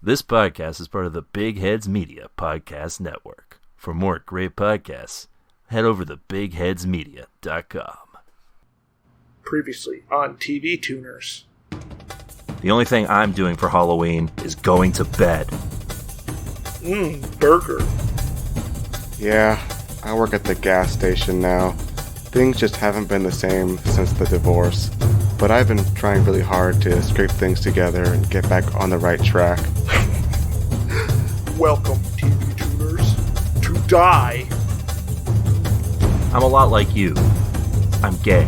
This podcast is part of the Big Heads Media Podcast Network. For more great podcasts, head over to bigheadsmedia.com. Previously on TV Tuners. The only thing I'm doing for Halloween is going to bed. Burger. Yeah, I work at the gas station now. Things just haven't been the same since the divorce. But I've been trying really hard to scrape things together and get back on the right track. Welcome, TV Tuners, to die. I'm a lot like you. I'm gay.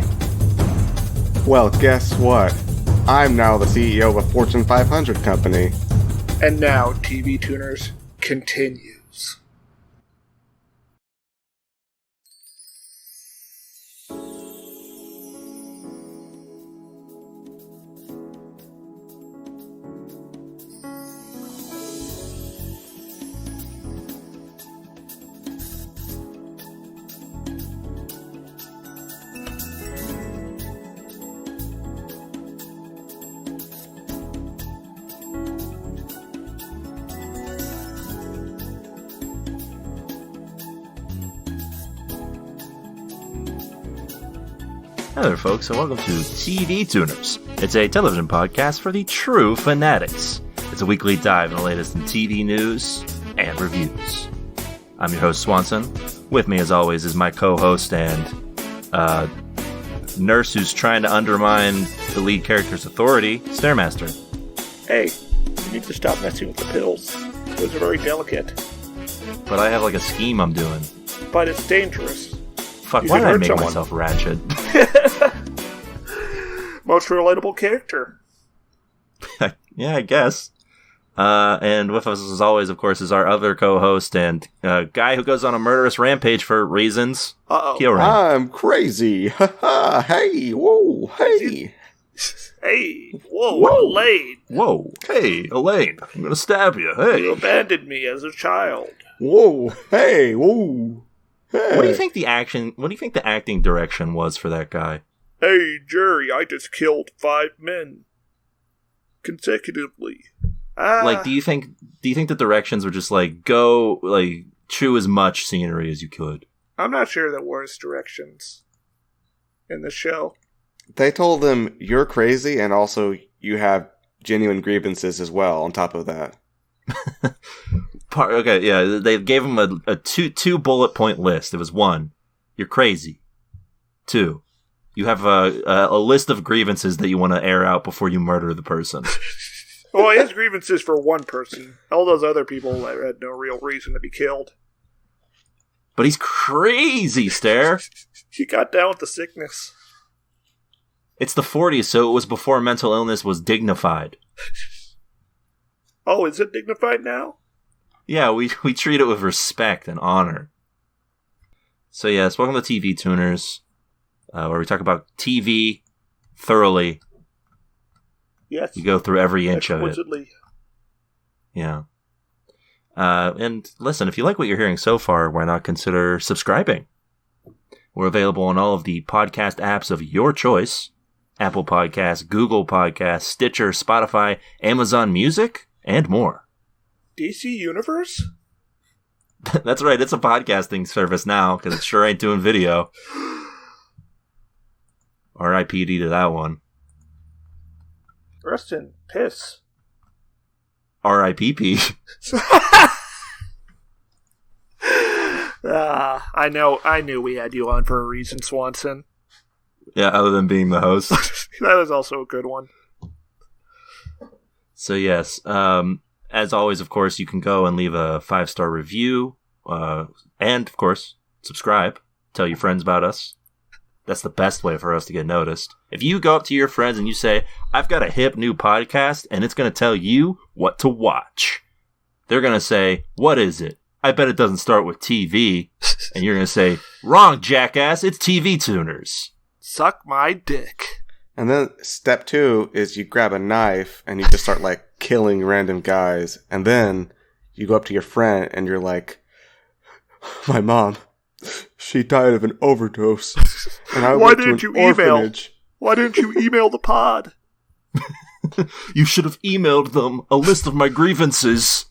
Well, guess what? I'm now the CEO of a Fortune 500 company. And now, TV Tuners continues. Hi there, folks, and welcome to TV Tuners. It's a television podcast for the true fanatics. It's a weekly dive in the latest in TV news and reviews. I'm your host, Swanson. With me, as always, is my co-host and nurse who's trying to undermine the lead character's authority, Stairmaster. Hey, you need to stop messing with the pills. Those are very delicate. But I have like a scheme I'm doing. But it's dangerous. Fuck, You why can did I hurt make someone. myself Ratched? Most relatable character. Yeah, I guess. And with us, as always, of course, is our other co-host and guy who goes on a murderous rampage for reasons. Uh-oh. Kyoran. I'm crazy. Hey, whoa, hey. Hey, whoa, Whoa. Elaine. Whoa, hey, Elaine, I'm gonna stab you. You Hey, abandoned me as a child. Whoa, hey, whoa. Hey. what do you think the acting direction was for that guy? Hey, Jerry, I just killed 5 men. Consecutively. Like, do you think the directions were just like go like chew as much scenery as you could? I'm not sure there was directions in the show. They told them you're crazy and also you have genuine grievances as well on top of that. Okay, yeah, they gave him a two bullet point list. It was 1, you're crazy. 2, you have a list of grievances that you want to air out before you murder the person. Well, his grievances for one person. All those other people had no real reason to be killed. But he's crazy, Stare. He got down with the sickness. It's the 40s, so it was before mental illness was dignified. Oh, is it dignified now? Yeah, we treat it with respect and honor. So yes, welcome to TV Tuners, where we talk about TV thoroughly. Yes. You go through every inch of it. Exquisitely. Yeah. And listen, if you like what you're hearing so far, why not consider subscribing? We're available on all of the podcast apps of your choice. Apple Podcasts, Google Podcasts, Stitcher, Spotify, Amazon Music, and more. DC Universe? That's right, it's a podcasting service now, because it sure ain't doing video. R.I.P.D. to that one. Rest in piss. R.I.P.P. I knew we had you on for a reason, Swanson. Yeah, other than being the host. That is also a good one. So yes, as always, of course, you can go and leave a 5-star review, and of course, subscribe. Tell your friends about us. That's the best way for us to get noticed. If you go up to your friends and you say, I've got a hip new podcast, and it's going to tell you what to watch, they're going to say, what is it? I bet it doesn't start with TV. And you're going to say, wrong, jackass, it's TV Tuners. Suck my dick. And then step 2 is you grab a knife and you just start like killing random guys. And then you go up to your friend and you're like, my mom, she died of an overdose. And I Why went to didn't an you email? orphanage. Why didn't you email the pod? You should have emailed them a list of my grievances.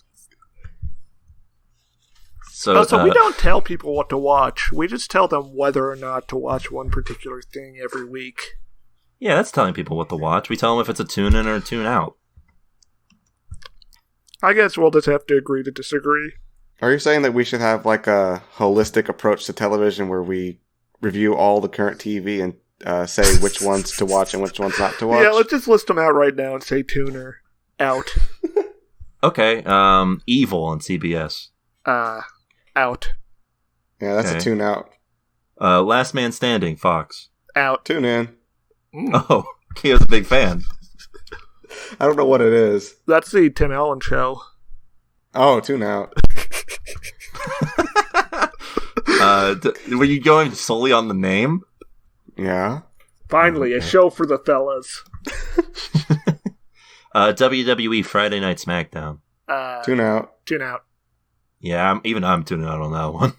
So we don't tell people what to watch. We just tell them whether or not to watch one particular thing every week. Yeah, that's telling people what to watch. We tell them if it's a tune-in or a tune-out. I guess we'll just have to agree to disagree. Are you saying that we should have like a holistic approach to television where we review all the current TV and say which ones to watch and which ones not to watch? Yeah, let's just list them out right now and say tuner out. Okay, Evil on CBS. Out. Yeah, that's a tune out. Last Man Standing, Fox. Out. Tune in. Oh, Keo's a big fan. I don't know what it is. That's the Tim Allen show. Oh, tune out. Were you going solely on the name? Yeah. Finally, a show for the fellas. WWE Friday Night SmackDown. Tune out. Tune out. Yeah, I'm tuning out on that one.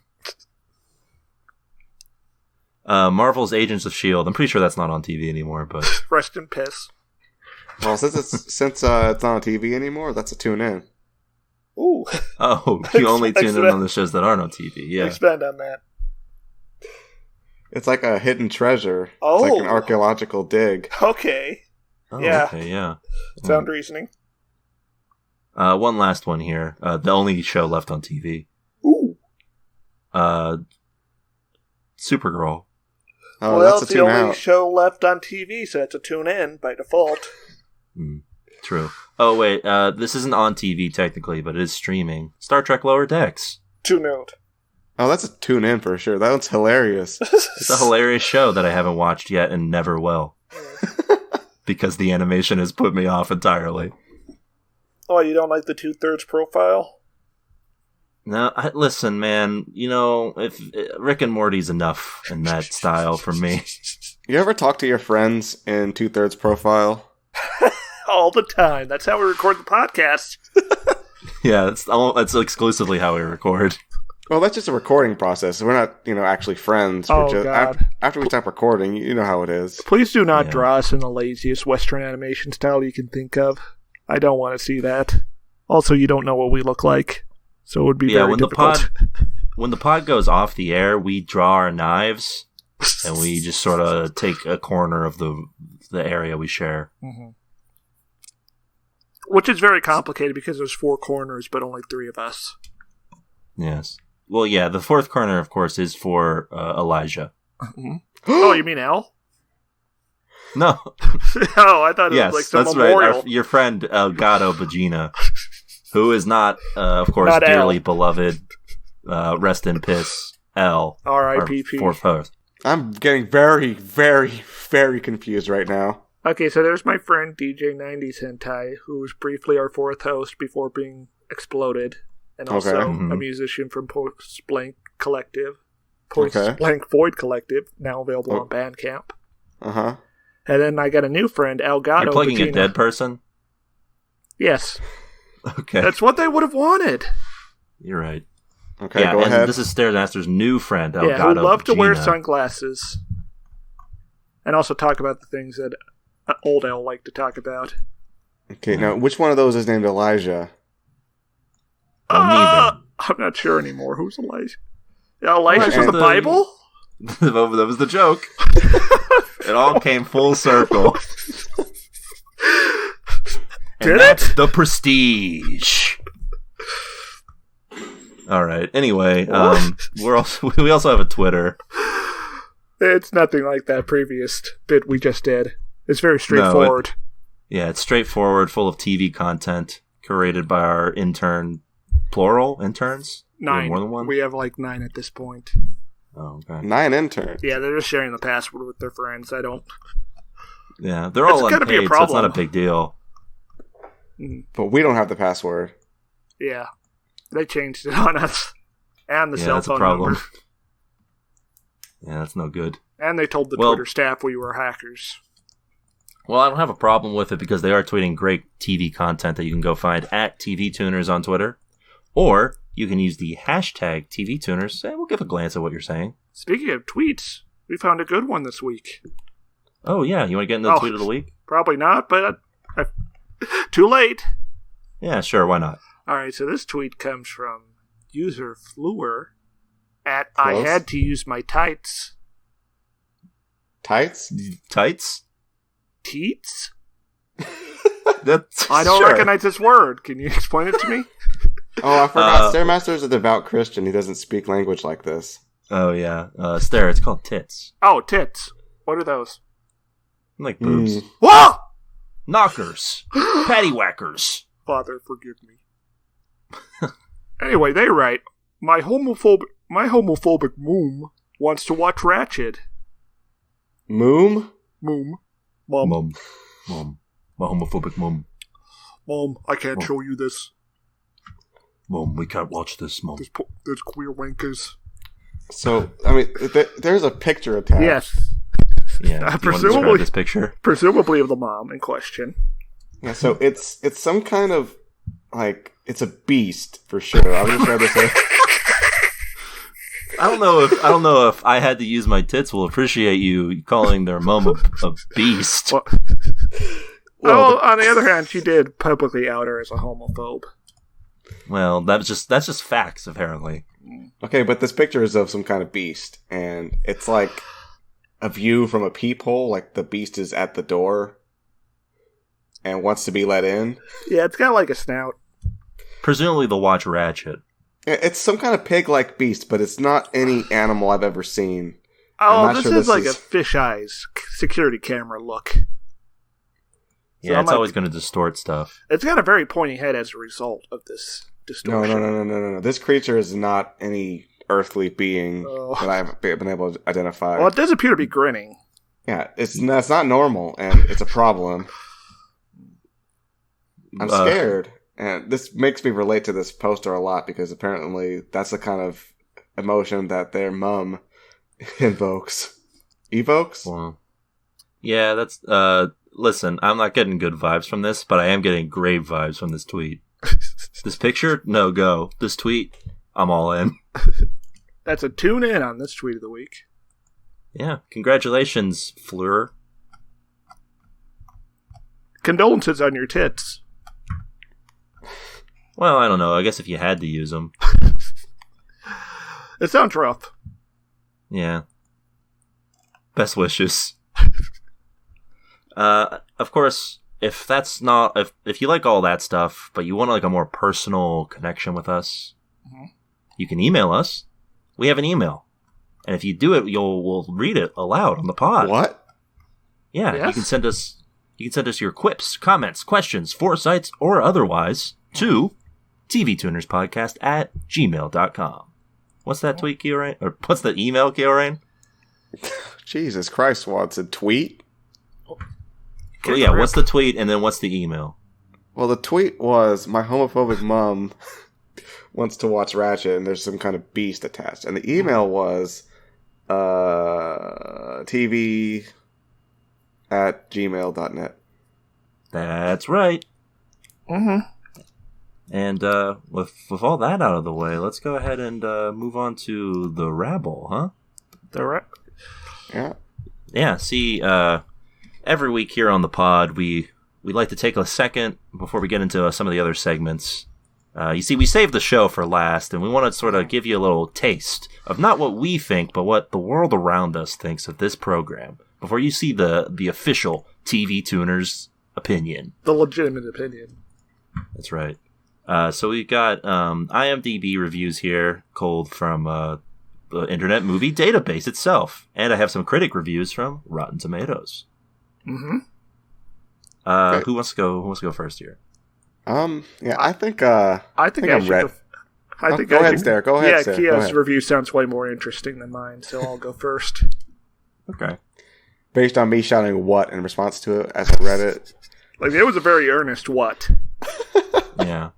Marvel's Agents of S.H.I.E.L.D. I'm pretty sure that's not on TV anymore, but... Rest in piss. Well, since it's not on TV anymore, that's a tune in. Ooh. Oh, you only tune in on the shows that aren't on TV, yeah. Expand on that. It's like a hidden treasure. Oh. It's like an archaeological dig. Okay. Oh, Yeah. okay, yeah. Sound reasoning. One last one here. The only show left on TV. Ooh. Supergirl. Oh, Well, that's it's a the tune only out. show left on TV, so it's a tune in by default. True. Oh, wait. This isn't on TV technically, but it is streaming. Star Trek Lower Decks. Tune out. Oh, that's a tune in for sure. That one's hilarious. It's a hilarious show that I haven't watched yet and never will. Because the animation has put me off entirely. Oh, you don't like the 2/3 profile? No, listen, man. You know, if Rick and Morty's enough in that style for me. You ever talk to your friends in 2/3 profile? All the time. That's how we record the podcast. Yeah, it's exclusively how we record. Well, that's just a recording process. We're not, actually friends. Oh, We're just, God. After we stop recording, you know how it is. Please do not draw us in the laziest Western animation style you can think of. I don't want to see that. Also, you don't know what we look like, so it would be very difficult. When the pod goes off the air, we draw our knives, and we just sort of take a corner of the area we share. Mm-hmm. Which is very complicated because there's 4 corners, but only 3 of us. Yes. Well, yeah, the 4th corner, of course, is for Elijah. Mm-hmm. Oh, you mean Al? No. Oh, I thought it was like some that's memorial. right. Your friend Elgato Bagina, who is not, of course, Not dearly Al. beloved, rest in piss, L. R.I.P.P. 4th host. I'm getting very, very, very confused right now. Okay, so there's my friend DJ 90s Hentai, who was briefly our 4th host before being exploded, and also Okay. a musician from Post Blank Collective. Post Blank Void Collective, now available on Bandcamp. Uh-huh. And then I got a new friend, Elgato You're plugging Bagina. a dead person? Yes. Okay. That's what they would have wanted. You're right. Okay, yeah, go and ahead. this is Stairmaster's new friend, Elgato Yeah, who love to wear Bagina. sunglasses. And also talk about the things that old L like to talk about. Okay, now, which one of those is named Elijah? Neither. I'm not sure anymore. Who's Elijah? Yeah, Elijah from the the- Bible? That was the joke. It all came full circle. And Did that's it? the prestige. All right. Anyway, we also have a Twitter. It's nothing like that previous bit we just did. It's very straightforward. Yeah, it's straightforward, full of TV content, curated by our intern, plural interns. 9. More than one. We have like 9 at this point. Oh, okay. 9 interns. Yeah, they're just sharing the password with their friends. I don't. Yeah, they're all It's gotta be a unpaid, so it's not a problem. big deal. But we don't have the password. Yeah, they changed it on us, and the Yeah, cell that's a phone problem. number, Yeah, that's no good. and they told the Well- Twitter staff we were hackers. Well, I don't have a problem with it because they are tweeting great TV content that you can go find at TV Tuners on Twitter. Or you can use the hashtag TV Tuners, and we'll give a glance at what you're saying. Speaking of tweets, we found a good one this week. Oh, yeah. You want to get into the Oh. tweet of the week? Probably not, but Too late. Yeah, sure, why not? Alright, so this tweet comes from user Fleur at Close. I had to use my tights. Tights? Tights? Teats? That's I don't sure. recognize this word. Can you explain it to me? Oh, I forgot. Stairmaster is a devout Christian. He doesn't speak language like this. Oh, yeah. Stare, it's called tits. Oh, tits. What are those? Like boobs. Whoa! Knockers. Paddywhackers. Father, forgive me. Anyway, they write, my homophobic moom wants to watch Ratched. Moom? Moom. Mom. My homophobic mom. Mom, I can't show you this. Mom, we can't watch this, Mom. There's queer wankers. So, I mean, there's a picture attached. Yes. Yeah, presumably this picture. Presumably of the mom in question. Yeah, so it's some kind of, like, it's a beast, for sure. I'm just trying to say. I don't know if I had to use my tits will appreciate you calling their mom a beast. Well, on the other hand, she did publicly out her as a homophobe. Well, that's just facts, apparently. Okay, but this picture is of some kind of beast, and it's like a view from a peephole, like the beast is at the door and wants to be let in. Yeah, it's got like a snout. Presumably they'll watch Ratched. It's some kind of pig-like beast, but it's not any animal I've ever seen. Oh, this is like a fish eyes security camera look. Yeah, So it's always going to distort stuff. It's got a very pointy head as a result of this distortion. No. This creature is not any earthly being that I've been able to identify. Well, it does appear to be grinning. Yeah, it's not normal, and it's a problem. I'm scared, and this makes me relate to this poster a lot, because apparently that's the kind of emotion that their mum evokes. Well, yeah, that's... Listen, I'm not getting good vibes from this, but I am getting grave vibes from this tweet. This picture? No, go. This tweet? I'm all in. That's a tune in on this tweet of the week. Yeah, congratulations, Fleur. Condolences on your tits. Well, I don't know. I guess if you had to use them. It sounds rough. Yeah. Best wishes. Of course, if that's not... If you like all that stuff, but you want like a more personal connection with us, you can email us. We have an email. And if you do it, we'll read it aloud on the pod. What? Yeah, Yes? you can send us your quips, comments, questions, foresights, or otherwise to tvtunerspodcast@gmail.com. What's that tweet, Kyorain? Or what's the email, Kyorain? Jesus Christ, Watson. Tweet? Well, yeah, what's the tweet and then what's the email? Well, the tweet was, my homophobic mom wants to watch Ratched, and there's some kind of beast attached. And the email was tv@gmail.net. That's right. Mm-hmm. And with all that out of the way, let's go ahead and move on to the rabble, huh? Yeah. Yeah, see, every week here on the pod, we like to take a second before we get into some of the other segments. You see, we saved the show for last, and we want to sort of give you a little taste of not what we think, but what the world around us thinks of this program before you see the official TV Tuners opinion. The legitimate opinion. That's right. So we got IMDb reviews here, culled from the Internet Movie Database itself, and I have some critic reviews from Rotten Tomatoes. Mm-hmm. Okay. Who wants to go first here? Yeah, I think I'm ready. Go ahead, Stare. Go ahead, Yeah, Stare. Kia's review sounds way more interesting than mine, so I'll go first. Okay. Based on me shouting "what" in response to it as I read it. Like, it was a very earnest what. Yeah.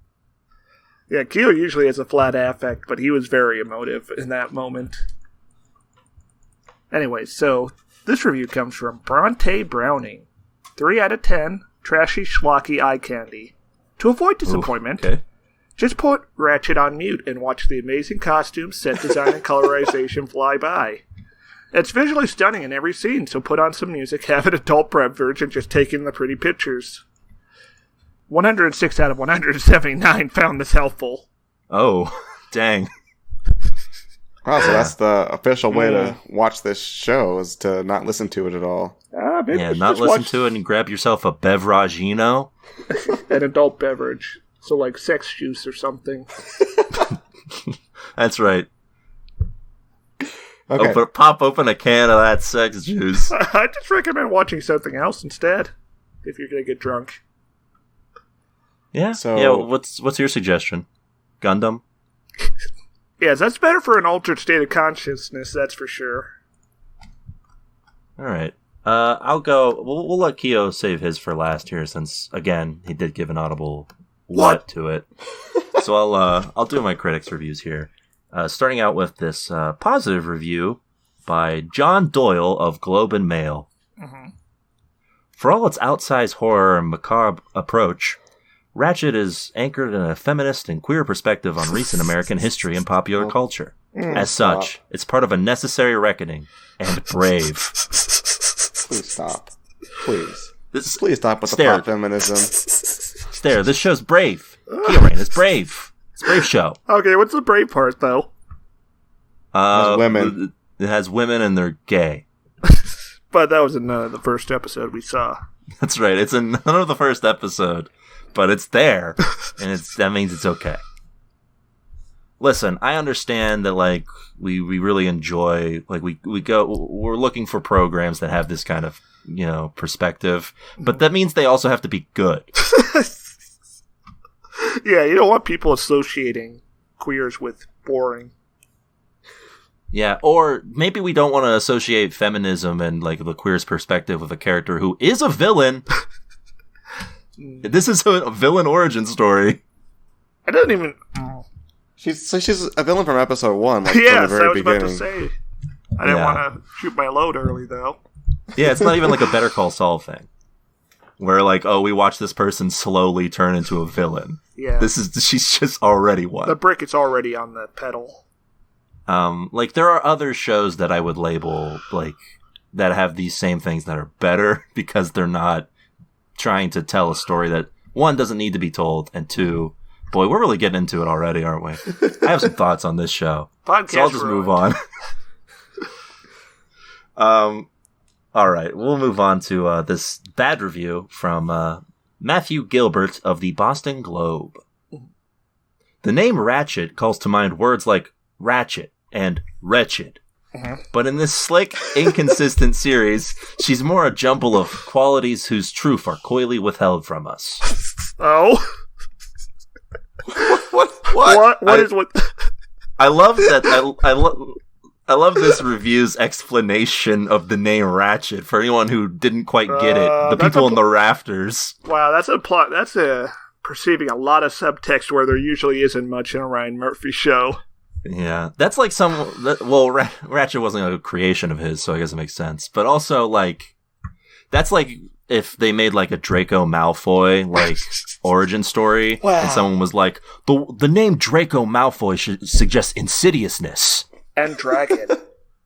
Yeah, Keo usually has a flat affect, but he was very emotive in that moment. Anyway, so this review comes from Bronte Browning. 3 out of 10, trashy, schlocky eye candy. To avoid disappointment, just put Ratched on mute and watch the amazing costumes, set design, and colorization fly by. It's visually stunning in every scene, so put on some music, have an adult beverage, and just take in the pretty pictures. 106 out of 179 found this helpful. Oh, dang. Wow, so that's the official way to watch this show, is to not listen to it at all. Yeah, not listen to it and grab yourself a beveragino. An adult beverage. So like sex juice or something. That's right. Okay. Pop open a can of that sex juice. I just recommend watching something else instead, if you're going to get drunk. Yeah. So, yeah. What's your suggestion? Gundam? Yes, that's better for an altered state of consciousness, that's for sure. All right. I'll go. We'll let Keo save his for last here, since again he did give an audible what to it. So I'll do my critics reviews here. Starting out with this positive review by John Doyle of Globe and Mail. Mm-hmm. For all its outsized horror and macabre approach, Ratched is anchored in a feminist and queer perspective on recent American history and popular culture. As such, it's part of a necessary reckoning and brave. Please stop. Please. Please stop with the pop feminism. Stare, this show's brave. Keo is brave. It's a brave show. Okay, what's the brave part, though? It has women. It has women and they're gay. But that was in the first episode we saw. That's right. It's in none of the first episode. But it's there, and that means it's okay. Listen, I understand that, like, we really enjoy, like, we're looking for programs that have this kind of, perspective, but that means they also have to be good. Yeah, you don't want people associating queers with boring. Yeah, or maybe we don't want to associate feminism and, like, the queer's perspective with a character who is a villain. This is a villain origin story. I don't even... She's a villain from episode 1. Like, yes, from the very I was beginning. about to say. I didn't want to shoot my load early, though. Yeah, it's not even like a Better Call Saul thing. Where, like, we watch this person slowly turn into a villain. Yeah. She's just already one. The brick is already on the pedal. Like, there are other shows that I would label, like, that have these same things that are better because they're not trying to tell a story that, one, doesn't need to be told, and two, boy, we're really getting into it already, aren't we? I have some thoughts on this show. Podcast so I'll just move on. All right, we'll move on to this bad review from Matthew Gilbert of the Boston Globe. The name Ratched calls to mind words like ratchet and wretched. Mm-hmm. But in this slick, inconsistent series, she's more a jumble of qualities whose truth are coyly withheld from us. Oh. What? What? I love that. I love this review's explanation of the name Ratchet for anyone who didn't quite get it. The people in the rafters. Wow, that's a plot. That's perceiving a lot of subtext where there usually isn't much in a Ryan Murphy show. Yeah, that's like Ratchet wasn't a creation of his, so I guess it makes sense. But also, like, that's like if they made like a Draco Malfoy like origin story, and someone was like, the name Draco Malfoy should suggest insidiousness and dragon.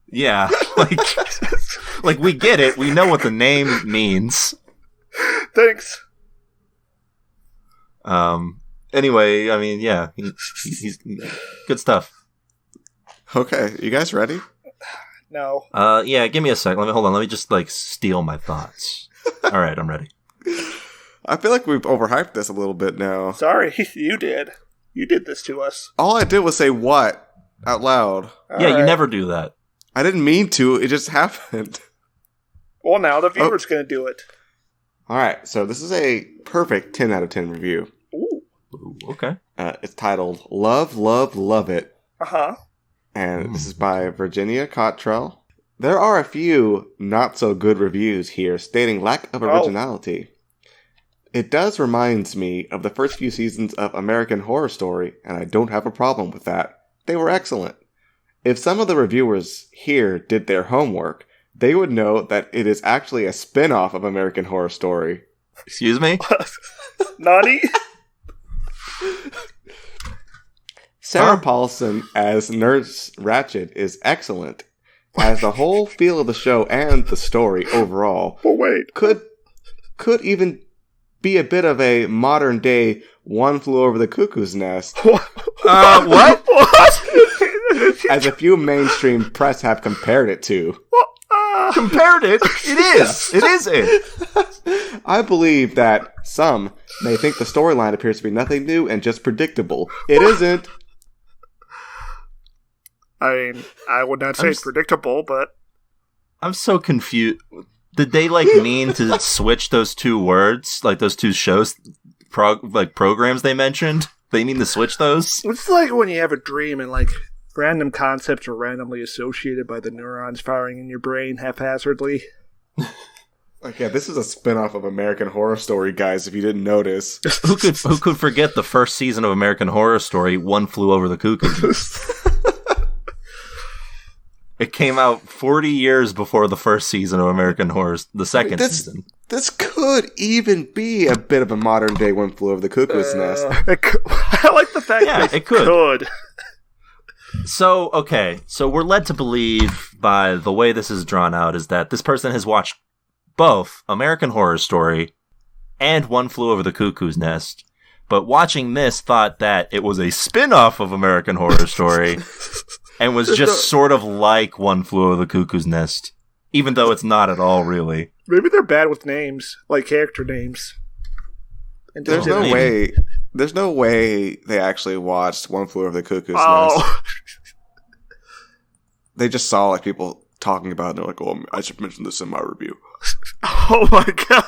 Yeah, like we get it, we know what the name means. Thanks. Anyway, I mean, yeah, he's good stuff. Okay, you guys ready? No. Yeah, give me a sec. Hold on. Let me just, like, steal my thoughts. All right, I'm ready. I feel like we've overhyped this a little bit now. Sorry, you did. You did this to us. All I did was say what out loud. Yeah, you never do that. I didn't mean to. It just happened. Well, now the viewer's going to do it. All right, so this is a perfect 10 out of 10 review. Ooh, okay. It's titled Love, Love, Love It. Uh-huh. And this is by Virginia Cottrell. There are a few not-so-good reviews here stating lack of originality. It does remind me of the first few seasons of American Horror Story, and I don't have a problem with that. They were excellent. If some of the reviewers here did their homework, they would know that it is actually a spin-off of American Horror Story. Excuse me? Nani? Sarah Paulson as Nurse Ratched is excellent, as the whole feel of the show and the story overall but wait. could even be a bit of a modern day One Flew Over the Cuckoo's Nest. What? As a few mainstream press have compared it to. Compared it? It is. It is it. I believe that some may think the storyline appears to be nothing new and just predictable. It isn't. I mean, I would not say it's predictable, but... I'm so confused. Did they, mean to switch those two words? Like, those two shows, programs they mentioned? They mean to switch those? It's like when you have a dream and, random concepts are randomly associated by the neurons firing in your brain haphazardly. Yeah, this is a spin-off of American Horror Story, guys, if you didn't notice. Who could forget the first season of American Horror Story, One Flew Over the Cuckoo's Nest? It came out 40 years before the first season of American Horror, the second season. This could even be a bit of a modern-day One Flew Over the Cuckoo's Nest. I like the fact that it could. So we're led to believe by the way this is drawn out is that this person has watched both American Horror Story and One Flew Over the Cuckoo's Nest, but watching this thought that it was a spin-off of American Horror Story and was just sort of like One Flew Over the Cuckoo's Nest, even though it's not at all, really. Maybe they're bad with names, like character names. And There's no way they actually watched One Flew Over the Cuckoo's Nest. They just saw people talking about it and they're like, oh, I should mention this in my review. Oh my god.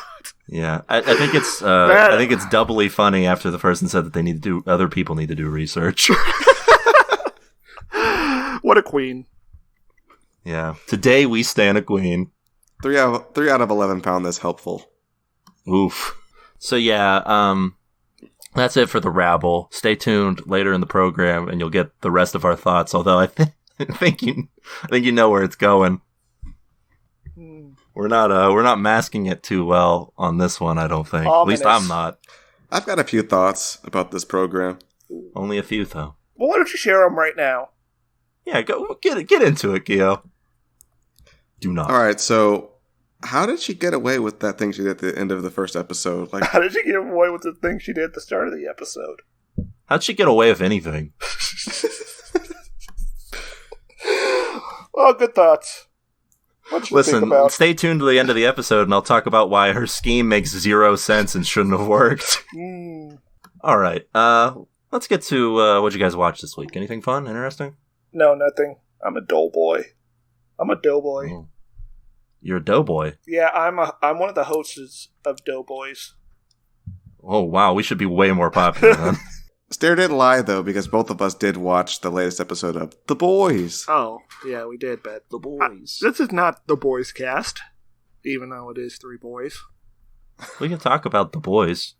Yeah, I think it's I think it's doubly funny after the person said that other people need to do research. What a queen. Yeah. Today we stand a queen. 3 out of 11 found this helpful. Oof. So yeah, that's it for the rabble. Stay tuned later in the program and you'll get the rest of our thoughts, although I think you know where it's going. We're not masking it too well on this one, I don't think. Ominous. At least I'm not. I've got a few thoughts about this program. Only a few, though. Well, why don't you share them right now? Yeah, go get into it, Gio. Do not. All right, so how did she get away with that thing she did at the end of the first episode? How did she get away with the thing she did at the start of the episode? How'd she get away with anything? Well, good thoughts. Listen, stay tuned to the end of the episode and I'll talk about why her scheme makes 0 sense and shouldn't have worked. All right, let's get to what you guys watched this week. Anything fun, interesting? No, nothing. I'm a doughboy. Oh. You're a doughboy? Yeah, I'm one of the hosts of Doughboys. Oh, wow, we should be way more popular then. Stair didn't lie, though, because both of us did watch the latest episode of The Boys. Oh, yeah, we did, but The Boys. This is not The Boys cast, even though it is 3 boys. We can talk about The Boys.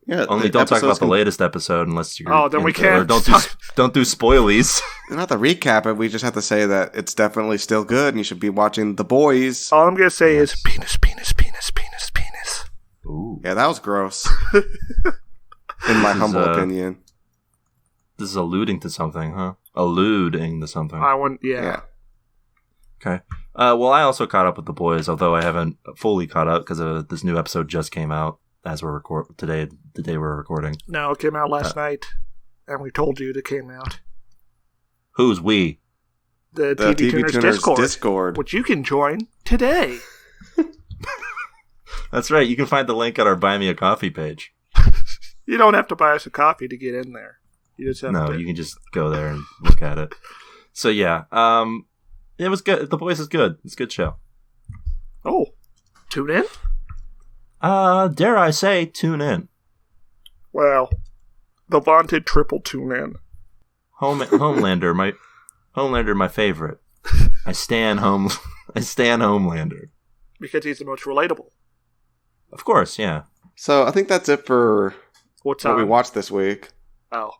Yeah, only don't talk about the latest episode unless you're... Oh, then we can't. Don't do spoilies. Not to recap it, we just have to say that it's definitely still good and you should be watching The Boys. All I'm going to say is penis, penis, penis, penis, penis. Ooh. Yeah, that was gross. In my humble opinion. This is alluding to something, huh? Alluding to something. Yeah. Okay. Well, I also caught up with The Boys, although I haven't fully caught up because this new episode just came out as we're today, the day we're recording. No, it came out last night, and we told you it came out. Who's we? The TV Tuners Discord, which you can join today. That's right. You can find the link at our Buy Me a Coffee page. You don't have to buy us a coffee to get in there. You just have you can just go there and look at it. So yeah, it was good. The Boys is good. It's a good show. Oh, tune in? Dare I say, tune in. Well, the vaunted triple tune in. Homelander, my favorite. I stan Homelander. Because he's the most relatable. Of course, yeah. So I think that's it for what we watched this week. Oh.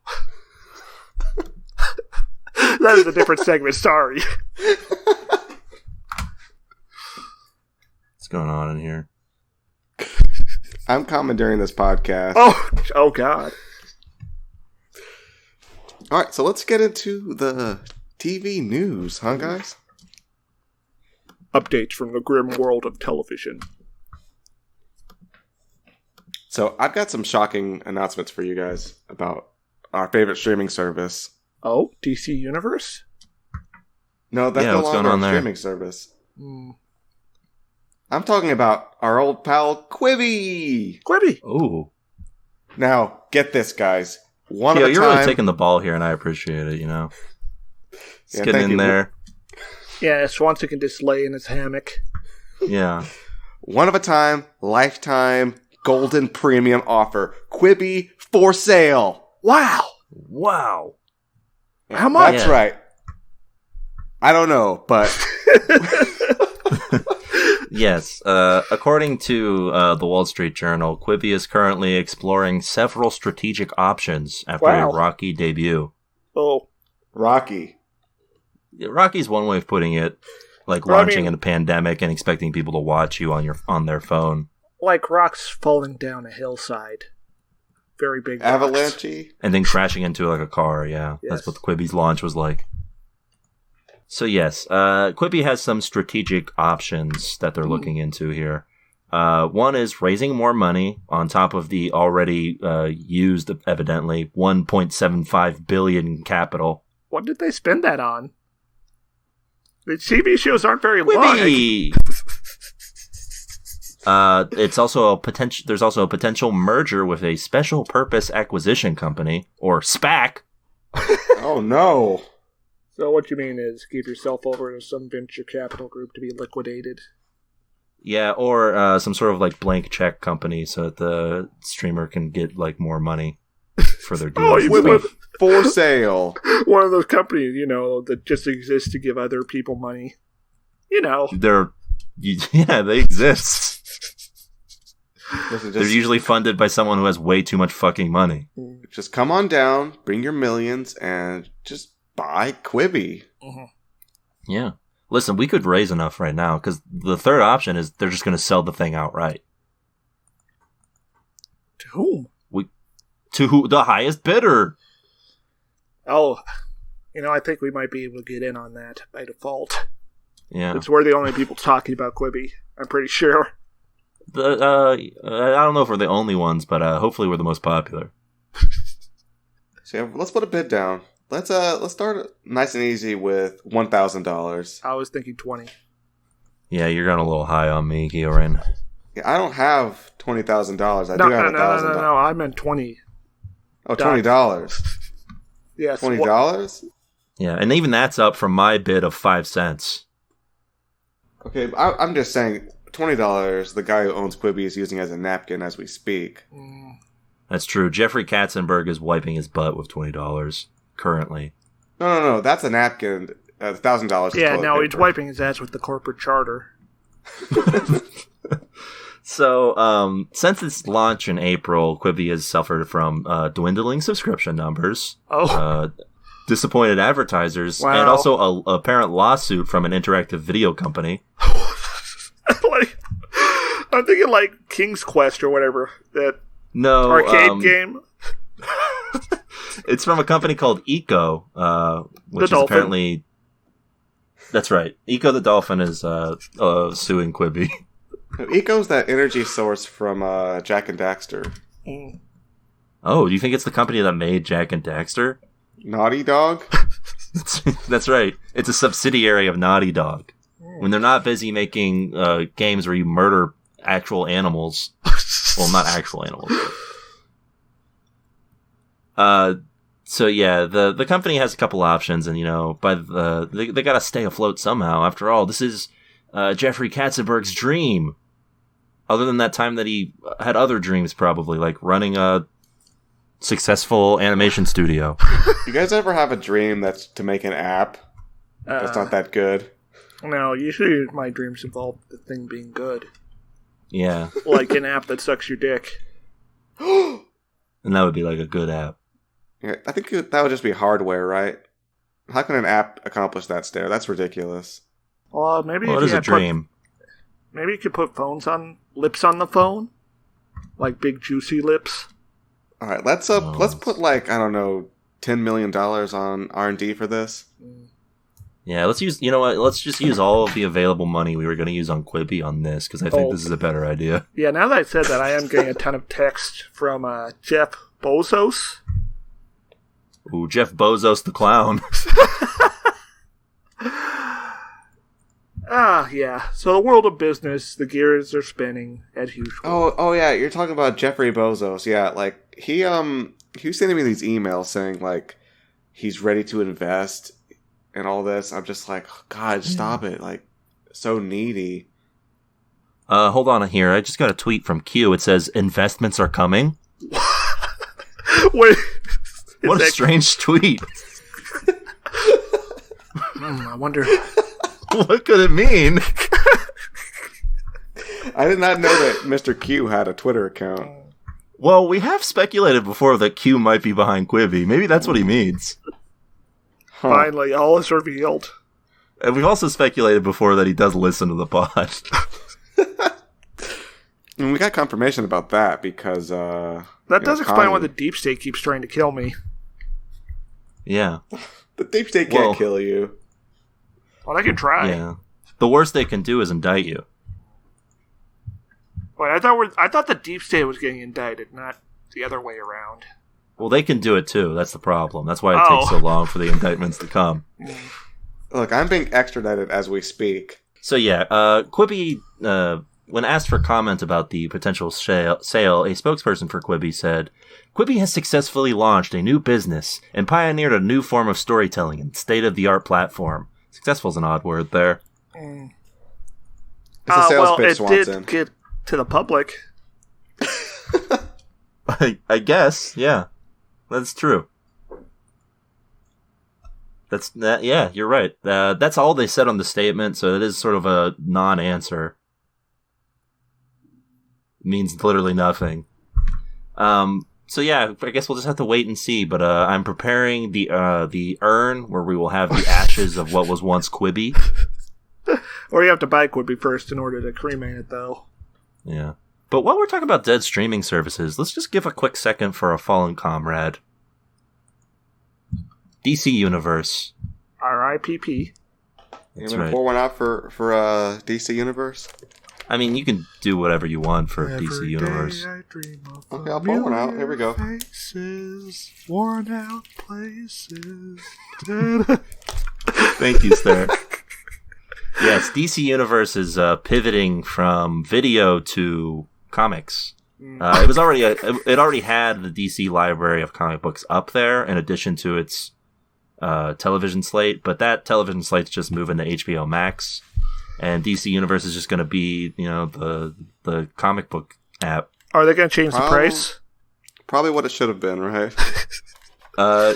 That is a different segment, sorry. What's going on in here? I'm commandeering this podcast. Oh God. Alright, so let's get into the TV news, huh guys? Updates from the grim world of television. So I've got some shocking announcements for you guys about our favorite streaming service. Oh, DC Universe? No, that's no longer a streaming service. I'm talking about our old pal Quibi. Quibi. Ooh. Now, get this, guys. You're really taking the ball here, and I appreciate it, Just getting in there. Yeah, Swanson can just lay in his hammock. Yeah. One of a time, lifetime, golden premium offer. Quibi for sale. Wow. How much? That's right. I don't know, but... Yes. According to the Wall Street Journal, Quibi is currently exploring several strategic options after a rocky debut. Oh. Rocky. Rocky's one way of putting it. Like launching in a pandemic and expecting people to watch you on their phone. Like rocks falling down a hillside. Very big avalanche. And then crashing into like a car, yeah. Yes. That's what Quibi's launch was like. So yes, Quibi has some strategic options that they're looking into here. One is raising more money on top of the already used, evidently, $1.75 billion capital. What did they spend that on? The TV shows aren't very Quibi! It's also there's also a potential merger with a special purpose acquisition company, or SPAC. Oh no. So what you mean is give yourself over to some venture capital group to be liquidated? Yeah, or some sort of like blank check company so that the streamer can get like more money for their deals. For sale. One of those companies, that just exist to give other people money. They exist. They're usually funded by someone who has way too much fucking money. Just come on down, bring your millions, and just buy Quibi. Mm-hmm. Yeah. Listen, we could raise enough right now, because the third option is they're just going to sell the thing outright. To whom? To the highest bidder. Oh, I think we might be able to get in on that by default. Yeah. Since we're the only people talking about Quibi, I'm pretty sure. I don't know if we're the only ones, but hopefully we're the most popular. So yeah, let's put a bid down. Let's start nice and easy with $1,000. I was thinking 20. Yeah, you're going a little high on me, Giorin. Yeah, I don't have $20,000. I do have $1,000. No, I meant 20. Oh, $20. Yes. $20? Yeah, and even that's up from my bid of 5 cents. Okay, I'm just saying, $20, the guy who owns Quibi is using as a napkin as we speak. That's true. Jeffrey Katzenberg is wiping his butt with $20 currently. No, that's a napkin. $1,000 is Yeah, no, he's wiping his ass with the corporate charter. So, since its launch in April, Quibi has suffered from dwindling subscription numbers, disappointed advertisers, and also a apparent lawsuit from an interactive video company. I'm thinking like King's Quest or whatever, that arcade game. It's from a company called Eco, which is apparently... That's right. Eco the Dolphin is suing Quibi. Eco's that energy source from Jak and Daxter. Oh, do you think it's the company that made Jak and Daxter? Naughty Dog? That's right. It's a subsidiary of Naughty Dog. When they're not busy making games where you murder actual animals. Well, not actual animals. So yeah, the company has a couple options, and they gotta stay afloat somehow. After all, this is Jeffrey Katzenberg's dream. Other than that time that he had other dreams, probably like running a successful animation studio. You guys ever have a dream that's to make an app that's not that good? No, usually my dreams involve the thing being good. Yeah. Like an app that sucks your dick. And that would be like a good app. Yeah, I think that would just be hardware, right? How can an app accomplish that stare? That's ridiculous. Well, maybe it is a dream. Maybe you could put lips on the phone, like big juicy lips. All right, let's put like, I don't know, $10 million on R&D for this. Yeah, let's use. You know what? Let's just use all of the available money we were going to use on Quibi on this because I think this is a better idea. Yeah, now that I said that, I am getting a ton of text from Jeff Bezos. Ooh, Jeff Bezos the clown. Yeah. So the world of business, the gears are spinning as usual. Oh yeah, you're talking about Jeffrey Bezos. Yeah, like he was sending me these emails saying like he's ready to invest and all this. I'm just like, God, stop it! Like, so needy. Hold on here. I just got a tweet from Q. It says investments are coming. Wait, what a strange tweet. I wonder. What could it mean? I did not know that Mr. Q had a Twitter account. Well, we have speculated before that Q might be behind Quibi. Maybe that's what he means. Huh. Finally, all is revealed. And we've also speculated before that he does listen to the pod. And we got confirmation about that because that does explain why the deep state keeps trying to kill me. Yeah. The deep state can't kill you. Well, I can try. Yeah. The worst they can do is indict you. Wait, I thought the deep state was getting indicted, not the other way around. Well, they can do it too. That's the problem. That's why it takes so long for the indictments to come. Look, I'm being extradited as we speak. So yeah, Quibi, when asked for comment about the potential sale, a spokesperson for Quibi said, Quibi has successfully launched a new business and pioneered a new form of storytelling and state-of-the-art platform. Successful is an odd word there. It's a sales pitch, Swanson. Did get to the public. I guess, yeah. That's true. Yeah, you're right. That's all they said on the statement, so it is sort of a non-answer. It means literally nothing. So yeah, I guess we'll just have to wait and see. But I'm preparing the urn where we will have the ashes of what was once Quibi. Or you have to buy Quibi first in order to cremate it, though. Yeah. But while we're talking about dead streaming services, let's just give a quick second for a fallen comrade. DC Universe. R.I.P.P. You gonna pour one out for DC Universe? I mean, you can do whatever you want for DC Universe. Okay, I'll pour one out. Here we go. Faces, worn out places. Thank you, sir. Yes, DC Universe is pivoting from video to comics. It already had the DC library of comic books up there in addition to its television slate, but that television slate's just moving to HBO Max, and DC Universe is just going to be, the comic book app. Are they going to change the price? Probably what it should have been, right?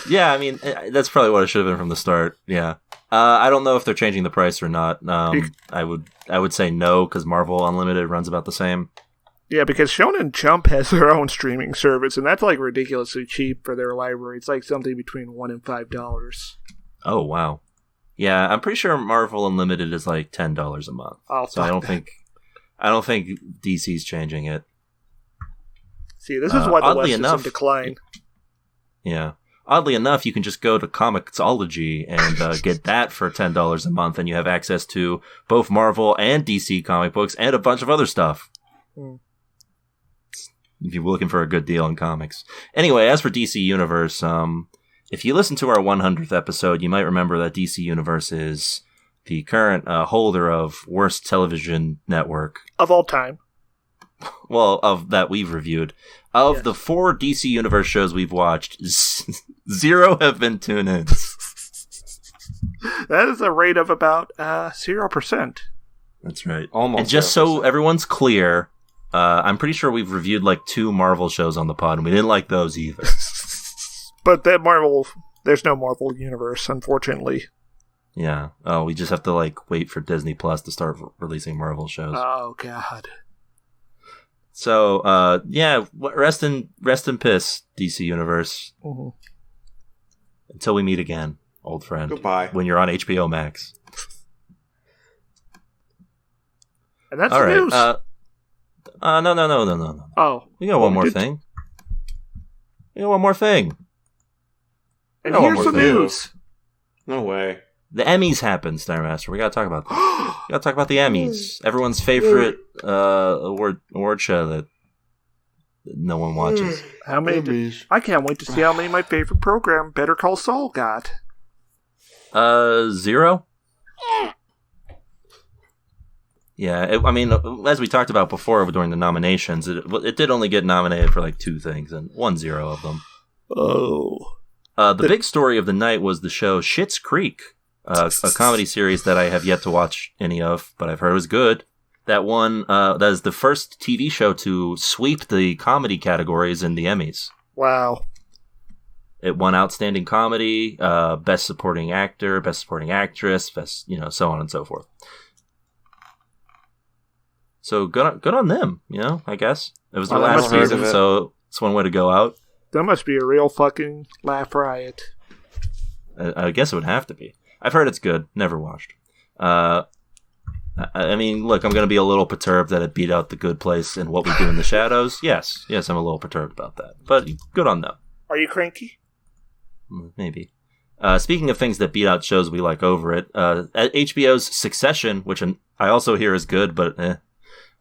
Yeah, I mean, that's probably what it should have been from the start. Yeah. I don't know if they're changing the price or not. I would say no, because Marvel Unlimited runs about the same. Yeah, because Shonen Jump has their own streaming service, and that's like ridiculously cheap for their library. It's like something between $1 and $5. Oh wow, yeah, I'm pretty sure Marvel Unlimited is like $10 a month. So I don't think DC's changing it. See, this is why the West is in decline. Yeah. Oddly enough, you can just go to Comixology and get that for $10 a month, and you have access to both Marvel and DC comic books and a bunch of other stuff. If you're looking for a good deal in comics. Anyway, as for DC Universe, if you listen to our 100th episode, you might remember that DC Universe is the current holder of worst television network. Of all time. Well, of that we've reviewed. Of the 4 DC Universe shows we've watched, 0 have been tune-ins. That is a rate of about 0%. That's right. Almost. And just 0%. So everyone's clear, I'm pretty sure we've reviewed like 2 Marvel shows on the pod, and we didn't like those either. But there's no Marvel Universe, unfortunately. Yeah. Oh, we just have to like wait for Disney Plus to start releasing Marvel shows. Oh, God. So, yeah, rest in piss, DC Universe. Mm-hmm. Until we meet again, old friend. Goodbye. When you're on HBO Max. And that's the news. No. Oh. We got one more thing. And here's the news. No way. The Emmys happened, Stairmaster. We gotta talk about them. We gotta talk about the Emmys. Everyone's favorite award show that no one watches. How many? I can't wait to see how many my favorite program, Better Call Saul, got. 0. Yeah, as we talked about before during the nominations, it did only get nominated for like 2 things, and 0 of them. Oh. The big story of the night was the show Schitt's Creek, a comedy series that I have yet to watch any of, but I've heard it was good. That is the first TV show to sweep the comedy categories in the Emmys. Wow. It won Outstanding Comedy, Best Supporting Actor, Best Supporting Actress, Best, so on and so forth. So good on them, I guess. It was their last season, so it's one way to go out. That must be a real fucking laugh riot. I guess it would have to be. I've heard it's good. Never watched. Look, I'm going to be a little perturbed that it beat out The Good Place and What We Do in the Shadows. Yes, I'm a little perturbed about that. But good on them. Are you cranky? Maybe. Speaking of things that beat out shows we like over it, HBO's Succession, which I also hear is good, but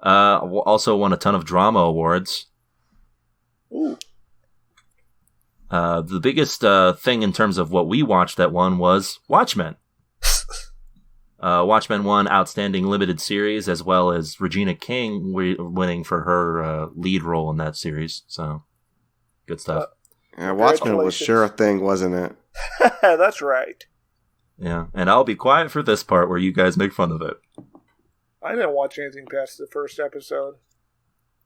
also won a ton of drama awards. Ooh. The biggest thing in terms of what we watched that won was Watchmen. Watchmen won Outstanding Limited Series, as well as Regina King winning for her lead role in that series. So, good stuff. Yeah, Watchmen was sure a thing, wasn't it? That's right. Yeah, and I'll be quiet for this part where you guys make fun of it. I didn't watch anything past the first episode.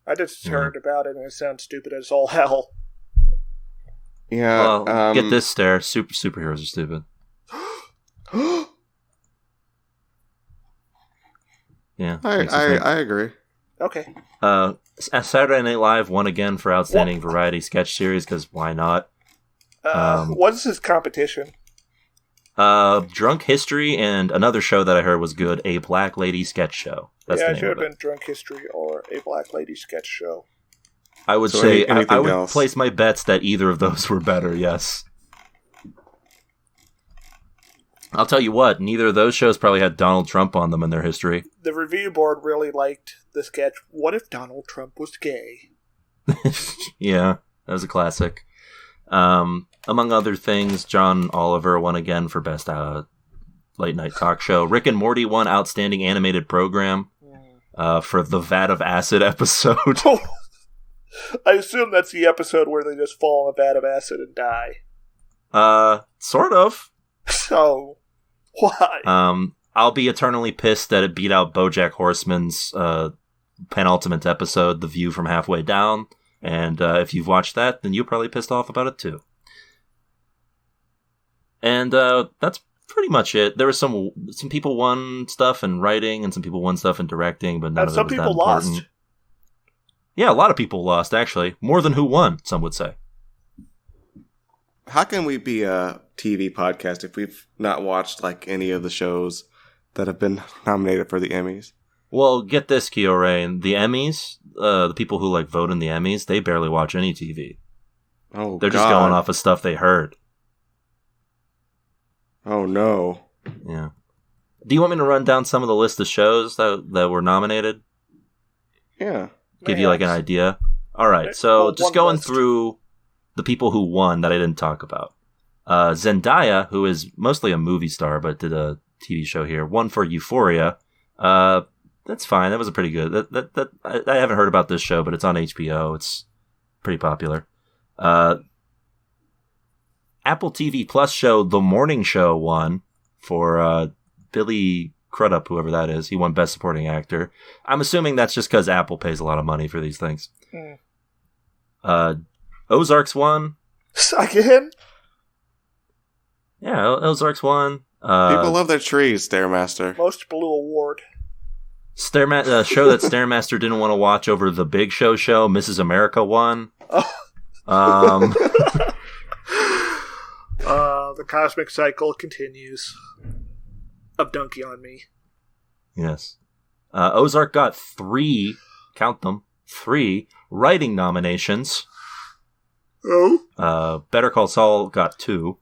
I just heard about it and it sounds stupid as all hell. Yeah. Well, get this, Stare. Superheroes are stupid. Yeah. I agree. Okay. Saturday Night Live won again for Outstanding Variety Sketch Series, because why not? What's this competition? Drunk History and another show that I heard was good, A Black Lady Sketch Show. That's the name it should have of it. been Drunk History or A Black Lady Sketch Show. I would say I would place my bets that either of those were better, yes. I'll tell you what, neither of those shows probably had Donald Trump on them in their history. The review board really liked the sketch, What If Donald Trump Was Gay? Yeah, that was a classic. Among other things, John Oliver won again for Best Late Night Talk Show. Rick and Morty won Outstanding Animated Program for the Vat of Acid episode. I assume that's the episode where they just fall in a vat of acid and die. Sort of. So, why? I'll be eternally pissed that it beat out BoJack Horseman's penultimate episode, The View from Halfway Down. And if you've watched that, then you're probably pissed off about it too. And that's pretty much it. There was some people won stuff in writing, and some people won stuff in directing, but none of it was that important. Some people lost. Yeah, a lot of people lost, actually. More than who won, some would say. How can we be a TV podcast if we've not watched like any of the shows that have been nominated for the Emmys? Well, get this, Kiyorain. The Emmys, the people who like vote in the Emmys, they barely watch any TV. Oh, they're just going off of stuff they heard. Oh no. Yeah. Do you want me to run down some of the list of shows that were nominated? Yeah. Give you like an idea. All right, so just going through the people who won that I didn't talk about. Zendaya, who is mostly a movie star but did a TV show here, won for Euphoria. That's fine. That was a pretty good. That I haven't heard about this show, but it's on HBO. It's pretty popular. Apple TV Plus show The Morning Show won for Billy Crudup, whoever that is. He won Best Supporting Actor. I'm assuming that's just because Apple pays a lot of money for these things. Ozarks won. Again? Yeah, Ozarks won. People love their trees, Stairmaster. Most Blue Award. Show that Stairmaster didn't want to watch over the Big Show, Mrs. America won. The cosmic cycle continues. Of Donkey on Me. Yes. Ozark got 3, count them, 3 writing nominations. Oh? Better Call Saul got 2.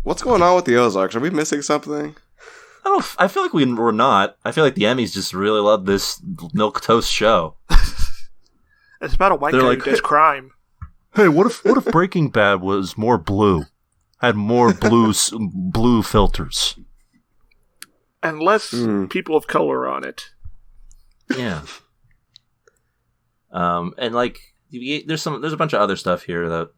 What's going on with the Ozarks? Are we missing something? I feel like we're not. I feel like the Emmys just really love this milquetoast show. It's about a white guy who does crime. Hey, what if Breaking Bad was more blue? Had more blue filters. And less people of color on it. Yeah. And like there's a bunch of other stuff here that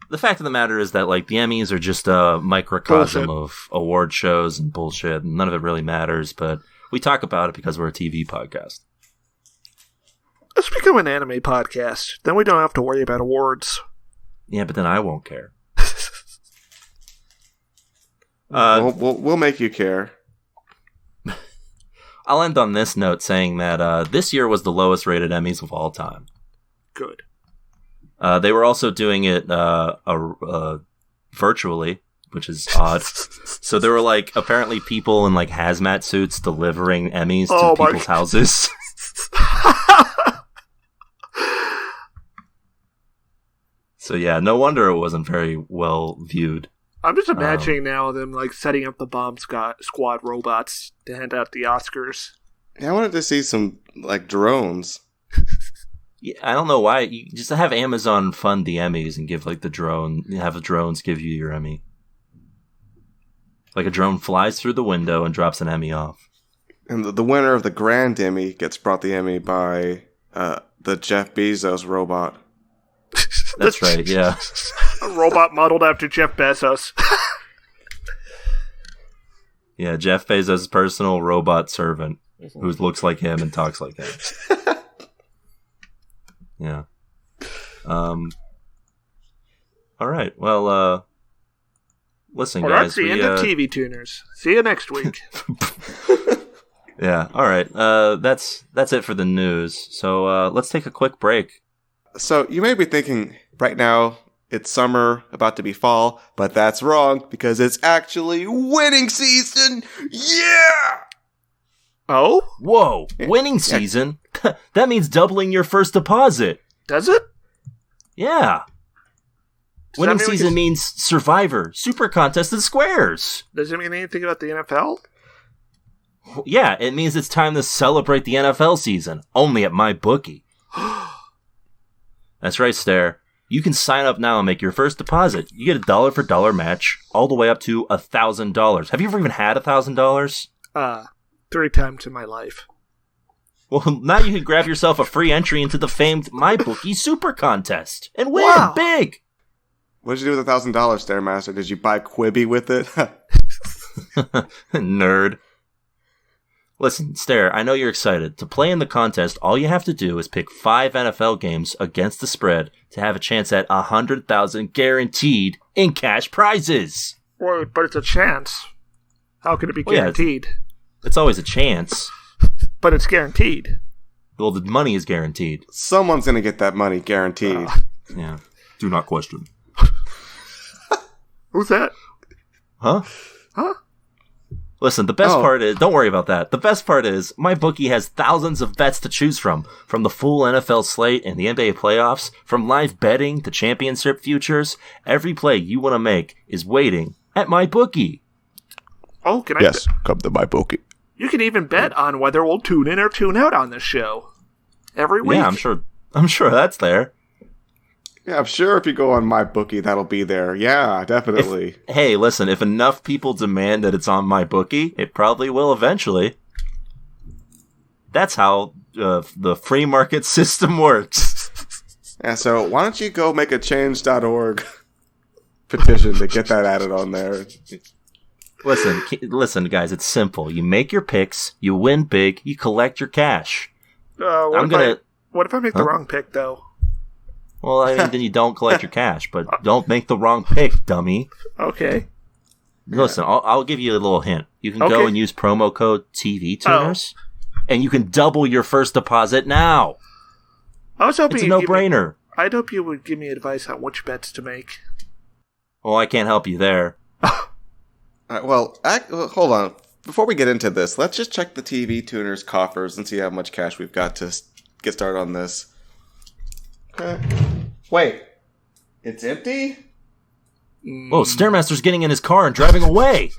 the fact of the matter is that like the Emmys are just a microcosm of award shows and bullshit, and none of it really matters, but we talk about it because we're a TV podcast. Let's become an anime podcast. Then we don't have to worry about awards. Yeah, but then I won't care. We'll make you care. I'll end on this note saying that this year was the lowest rated Emmys of all time. Good. They were also doing it virtually, which is odd. So there were like apparently people in like hazmat suits delivering Emmys to people's houses. So yeah, no wonder it wasn't very well viewed. I'm just imagining now them like setting up the bomb squad robots to hand out the Oscars. Yeah, I wanted to see some like drones. Yeah, I don't know why. You just have Amazon fund the Emmys and give like the drones give you your Emmy. Like a drone flies through the window and drops an Emmy off. And the winner of the Grand Emmy gets brought the Emmy by the Jeff Bezos robot. That's right, yeah. A robot modeled after Jeff Bezos. Yeah, Jeff Bezos' personal robot servant who looks like him and talks like him. Yeah. All right. Well, listen, guys. That's the end of TV Tuners. See you next week. Yeah. All right. That's it for the news. So let's take a quick break. So you may be thinking right now it's summer, about to be fall, but that's wrong because it's actually winning season. Yeah. Oh? Whoa! Winning season? That means doubling your first deposit. Does it? Yeah. Winning season means Survivor, Super Contest, and Squares. Does it mean anything about the NFL? Yeah, it means it's time to celebrate the NFL season, only at MyBookie. That's right, Stare. You can sign up now and make your first deposit. You get a $1 for $1 match, all the way up to $1,000. Have you ever even had $1,000? 3 times in my life. Well, now you can grab yourself a free entry into the famed MyBookie Super Contest and win big. What did you do with $1,000, Stairmaster? Did you buy Quibi with it? Nerd. Listen, Stare, I know you're excited. To play in the contest, all you have to do is pick 5 NFL games against the spread to have a chance at $100,000 guaranteed in cash prizes. Well, but it's a chance. How can it be guaranteed? Yeah, it's always a chance. But it's guaranteed. Well, the money is guaranteed. Someone's going to get that money guaranteed. Yeah. Do not question. Who's that? Huh? Huh? Listen, the best part is, don't worry about that. The best part is, MyBookie has thousands of bets to choose from the full NFL slate and the NBA playoffs, from live betting to championship futures. Every play you want to make is waiting at MyBookie. Oh, can I? Yes, come to MyBookie. You can even bet on whether we'll tune in or tune out on this show every week. Yeah, I'm sure that's there. Yeah, I'm sure if you go on MyBookie, that'll be there. Yeah, definitely. Hey, listen, if enough people demand that it's on MyBookie, it probably will eventually. That's how the free market system works. Yeah, so why don't you go make a change.org petition to get that added on there? Listen, guys, it's simple. You make your picks, you win big, you collect your cash. What if I make the wrong pick, though? Well, I mean, then you don't collect your cash, but don't make the wrong pick, dummy. Okay. Listen, I'll give you a little hint. You can go and use promo code TV Tuners, and you can double your first deposit now. I was hoping it's a no-brainer. I'd hope you would give me advice on which bets to make. Well, I can't help you there. Well, hold on. Before we get into this, let's just check the TV Tuners coffers and see how much cash we've got to get started on this. Wait, it's empty? Whoa, Stairmaster's getting in his car and driving away.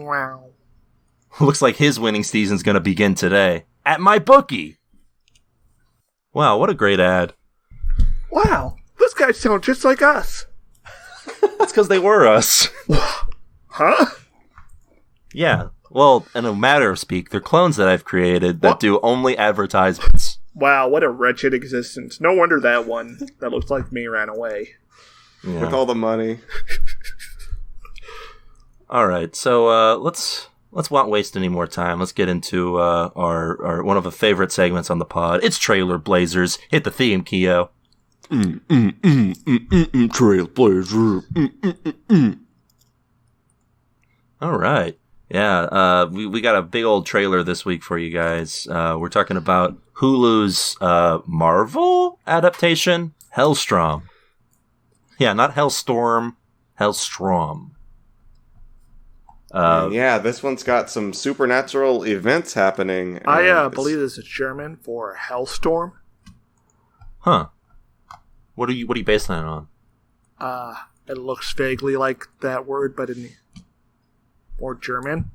Wow. Looks like his winning season's going to begin today. At my bookie. Wow, what a great ad. Wow, those guys sound just like us. That's because they were us. Huh? Yeah. Well, in a matter of speak, they're clones that I've created that do only advertisements. Wow, what a wretched existence. No wonder that one that looks like me ran away. Yeah. With all the money. All right, so let's not waste any more time. Let's get into our one of the favorite segments on the pod. It's Trailer Blazers. Hit the theme, Keo. Trailblazer. All right. Yeah, we got a big old trailer this week for you guys. We're talking about Hulu's Marvel adaptation, Helstrom. Yeah, not Hellstorm, Helstrom. Yeah, this one's got some supernatural events happening. I believe this is German for Hellstorm. Huh. What are you basing that on? It looks vaguely like that word, but in more German.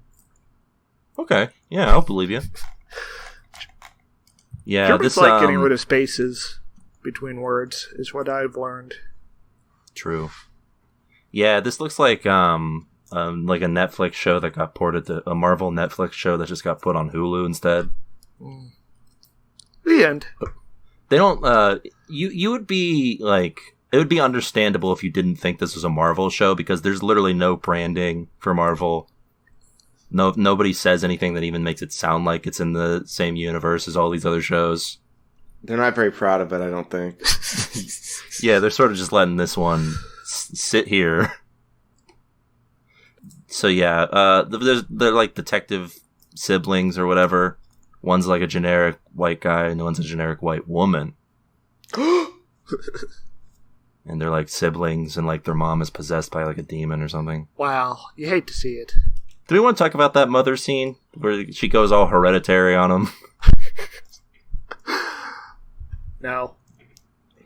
Okay, yeah, I'll believe you. Yeah, German's like getting rid of spaces between words, is what I've learned. True. Yeah, this looks like a Netflix show that got ported to a Marvel Netflix show that just got put on Hulu instead. The end. They don't. You would be like, it would be understandable if you didn't think this was a Marvel show because there's literally no branding for Marvel. Nobody says anything that even makes it sound like it's in the same universe as all these other shows. They're not very proud of it, I don't think. Yeah, they're sort of just letting this one sit here. So yeah, they're like detective siblings or whatever. One's like a generic white guy and one's a generic white woman. And they're like siblings and like their mom is possessed by like a demon or something. Wow, you hate to see it. Do we want to talk about that mother scene where she goes all hereditary on him? No.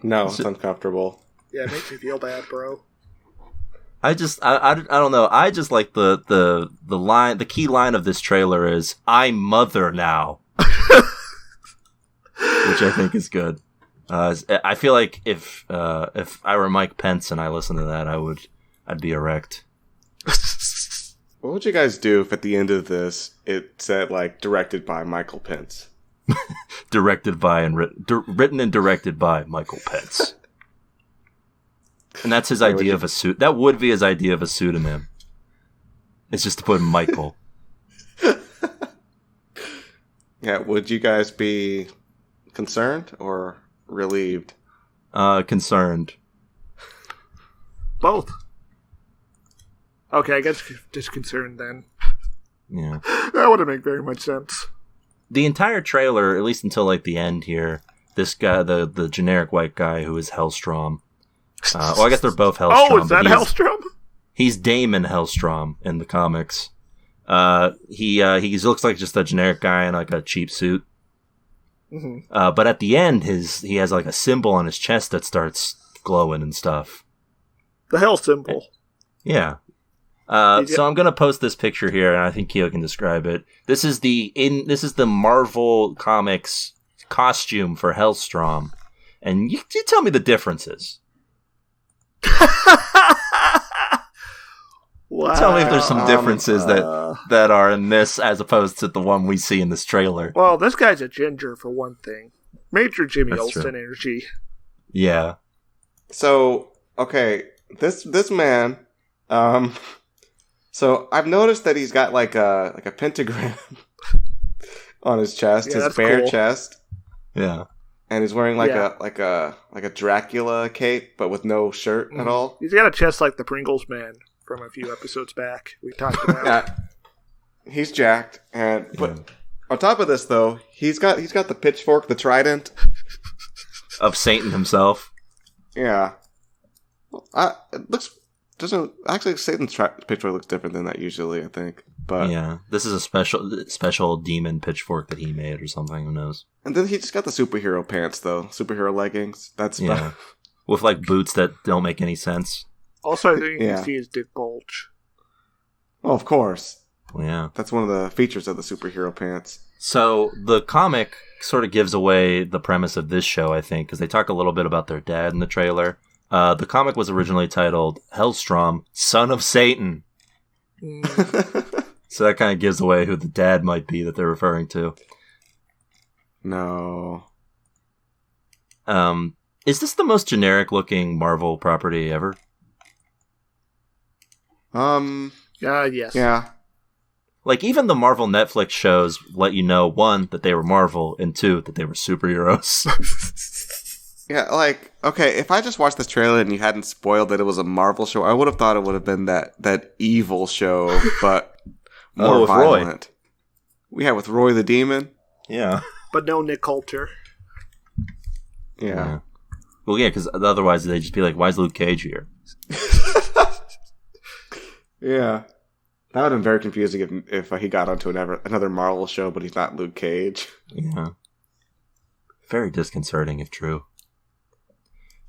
No, it's uncomfortable. Yeah, it makes me feel bad, bro. I don't know. I just like the line, the key line of this trailer is "I'm mother now," which I think is good. I feel like if I were Mike Pence and I listened to that, I'd be erect. What would you guys do if at the end of this it said like directed by Michael Pence? Directed by and written and directed by Michael Pence. And that's his idea of a suit. That would be his idea of a pseudonym. It's just to put Michael. Yeah, would you guys be concerned or relieved? Concerned. Both. Okay, I guess just concerned then. Yeah. That wouldn't make very much sense. The entire trailer, at least until like the end here, this guy, the generic white guy who is Helstrom. Well, I guess they're both Helstrom. Oh, is that Helstrom? He's Damon Helstrom in the comics. He looks like just a generic guy in like a cheap suit. Mm-hmm. But at the end, he has like a symbol on his chest that starts glowing and stuff. The hell symbol. Yeah. So I'm gonna post this picture here, and I think Keo can describe it. This is the Marvel Comics costume for Helstrom, and you tell me the differences. Wow. Tell me if there's some differences that are in this as opposed to the one we see in this trailer. Well, this guy's a ginger for one thing. Major Jimmy That's Olsen true. energy. Yeah. So, okay, this man, so I've noticed that he's got like a pentagram on his chest, Yeah, his bare cool. chest. Yeah. And he's wearing like a Dracula cape, but with no shirt at all. He's got a chest like the Pringles man from a few episodes back. We talked about. Yeah, he's jacked, but on top of this, though, he's got the pitchfork, the trident Of Satan himself. Yeah, it doesn't actually Satan's pitchfork looks different than that usually. I think, but Yeah. This is a special demon pitchfork that he made or something. Who knows? And then he just got the superhero pants, though, superhero leggings. That's Yeah. With like boots that don't make any sense. Also, I think you can see his dick bulge. Well, of course. Yeah. That's one of the features of the superhero pants. So the comic sort of gives away the premise of this show, I think, because they talk a little bit about their dad in the trailer. The comic was originally titled Helstrom, Son of Satan. So that kind of gives away who the dad might be that they're referring to. No. Is this the most generic looking Marvel property ever? Yes. Yeah. Like, even the Marvel Netflix shows let you know, one, that they were Marvel, and two, that they were superheroes. Yeah, like, okay, if I just watched this trailer and you hadn't spoiled that it was a Marvel show, I would have thought it would have been that evil show, but more violent. Roy. With Roy the Demon. Yeah. But no Nick Coulter. Yeah. Well, yeah, because otherwise they'd just be like, why is Luke Cage here? Yeah. That would have been very confusing if he got onto another Marvel show, but he's not Luke Cage. Yeah. Very disconcerting, if true.